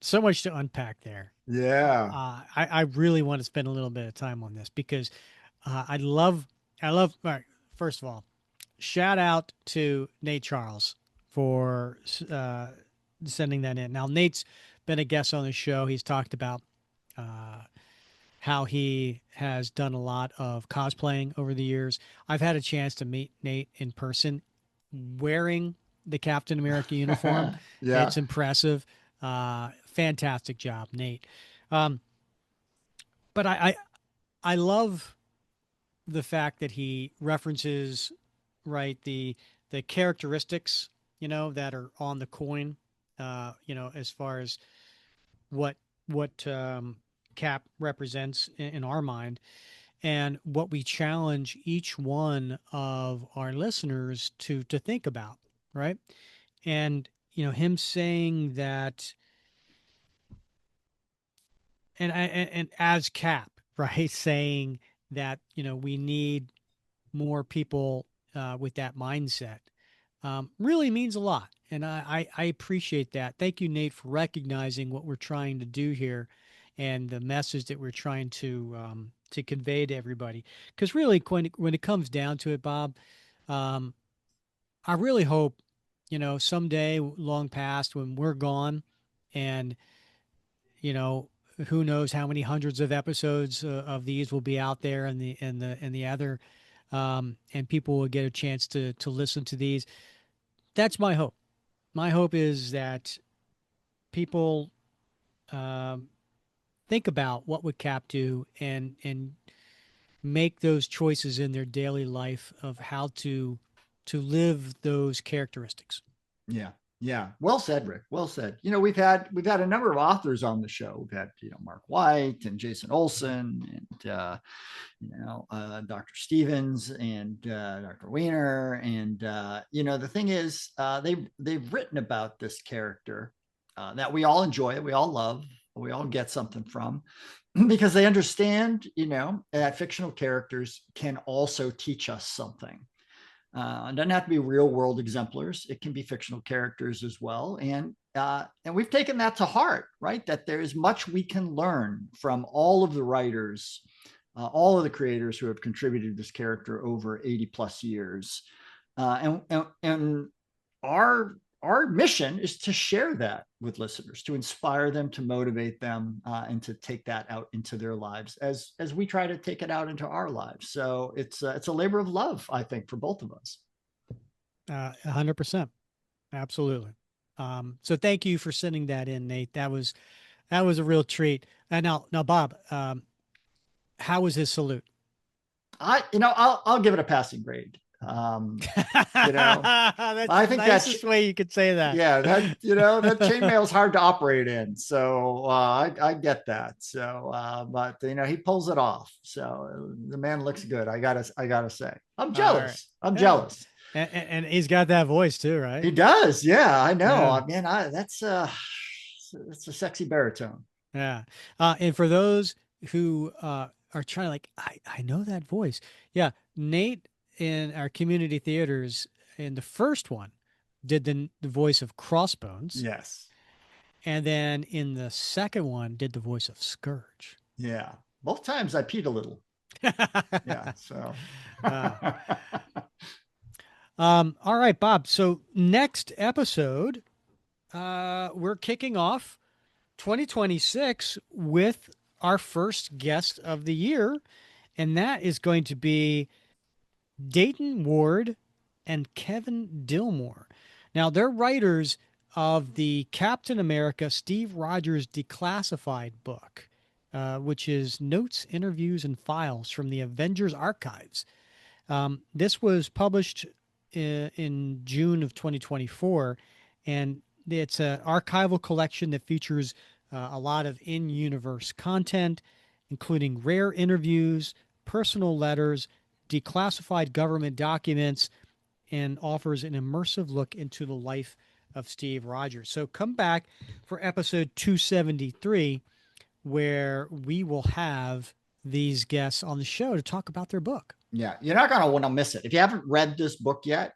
So much to unpack there. Yeah. I really want to spend a little bit of time on this because I love. All right, first of all, shout out to Nate Charles for sending that in. Now, Nate's been a guest on the show. He's talked about uh, how he has done a lot of cosplaying over the years. I've had a chance to meet Nate in person wearing the Captain America uniform. Yeah. It's impressive. Fantastic job, Nate. Um, but I love the fact that he references right the characteristics that are on the coin, as far as what what Cap represents in our mind, and what we challenge each one of our listeners to think about, right? And him saying that, and as Cap, right, saying that we need more people with that mindset, really means a lot. And I appreciate that. Thank you, Nate, for recognizing what we're trying to do here and the message that we're trying to convey to everybody. Because really, when it comes down to it, Bob, um, I really hope, someday long past when we're gone and, you know, who knows how many hundreds of episodes of these will be out there and the other, and people will get a chance to listen to these. That's my hope. My hope is that people um, think about what would Cap do and make those choices in their daily life of how to live those characteristics. Yeah. Yeah. Well said, Rick. Well said. We've had a number of authors on the show. We've had, Mark White and Jason Olson and, Dr. Stevens and Dr. Weiner. And, the thing is, they've written about this character that we all enjoy, we all love, we all get something from, because they understand, that fictional characters can also teach us something. It doesn't have to be real world exemplars. It can be fictional characters as well. And we've taken that to heart, right? That there is much we can learn from all of the writers, all of the creators who have contributed to this character over 80 plus years. And our mission is to share that with listeners, to inspire them, to motivate them, and to take that out into their lives as we try to take it out into our lives. So it's a labor of love, I think, for both of us. 100%. Absolutely. So thank you for sending that in, Nate. That was a real treat. And now, Bob, how was his salute? I'll give it a passing grade. That's I think the nicest way you could say that. Yeah, that chainmail is hard to operate in, so I get that. So, but he pulls it off. So the man looks good. I gotta say, I'm jealous. Right. I'm jealous. And he's got that voice too, right? He does. Yeah, I know. Yeah. Man, that's a sexy baritone. Yeah. And for those who are trying to I know that voice. Yeah, Nate in our community theaters in the first one did the voice of Crossbones. Yes. And then in the second one did the voice of Scourge. Yeah. Both times I peed a little. Yeah. So. All right, Bob. So next episode, we're kicking off 2026 with our first guest of the year. And that is going to be Dayton Ward and Kevin Dillmore. Now, they're writers of the Captain America Steve Rogers Declassified book, which is notes, interviews, and files from the Avengers archives. This was published in June of 2024, and it's an archival collection that features a lot of in-universe content, including rare interviews, personal letters, declassified government documents, and offers an immersive look into the life of Steve Rogers. So come back for episode 273, where we will have these guests on the show to talk about their book. Yeah, you're not going to want to miss it. If you haven't read this book yet,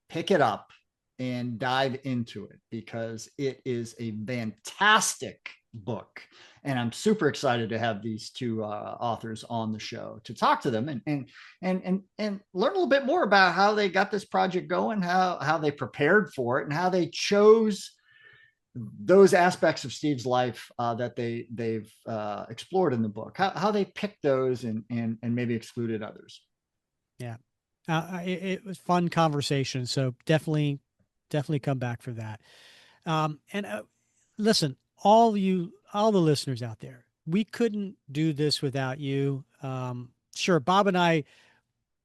pick it up and dive into it, because it is a fantastic book. And I'm super excited to have these two authors on the show to talk to them and learn a little bit more about how they got this project going, how they prepared for it, and how they chose those aspects of Steve's life that they've explored in the book, how they picked those and maybe excluded others. Yeah. It was fun conversation. So definitely come back for that. And listen, all the listeners out there, we couldn't do this without you. Sure, Bob and I,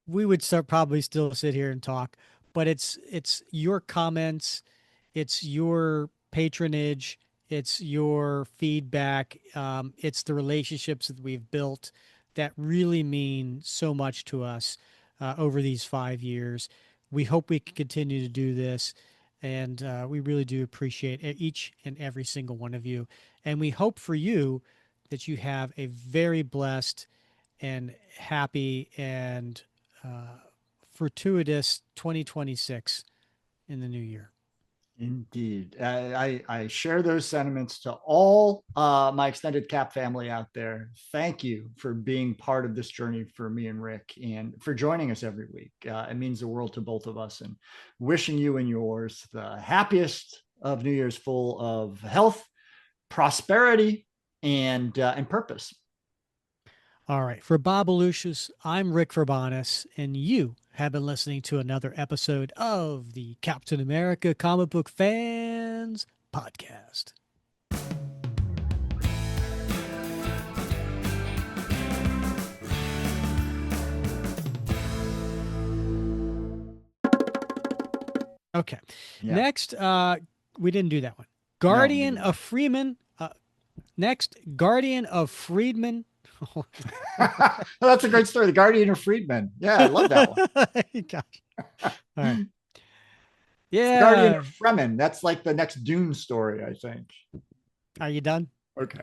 we would probably still sit here and talk, but it's your comments, it's your patronage, it's your feedback, it's the relationships that we've built that really mean so much to us over these 5 years. We hope we can continue to do this, and we really do appreciate each and every single one of you. And we hope for you that you have a very blessed and happy and fortuitous 2026 in the new year. Indeed. I share those sentiments to all my extended CAP family out there. Thank you for being part of this journey for me and Rick and for joining us every week. It means the world to both of us, and wishing you and yours the happiest of New Year's, full of health, prosperity, and purpose. All right. For Bob Lucius, I'm Rick Verbanis, and you have been listening to another episode of the Captain America Comic Book Fans Podcast. Okay. Yeah. Next, we didn't do that one. Guardian of Freeman. Next, Guardian of Friedman. That's a great story. The Guardian of Friedman. Yeah, I love that one. Gosh. All right. Yeah. The Guardian of Fremen. That's like the next Dune story, I think. Are you done? Okay.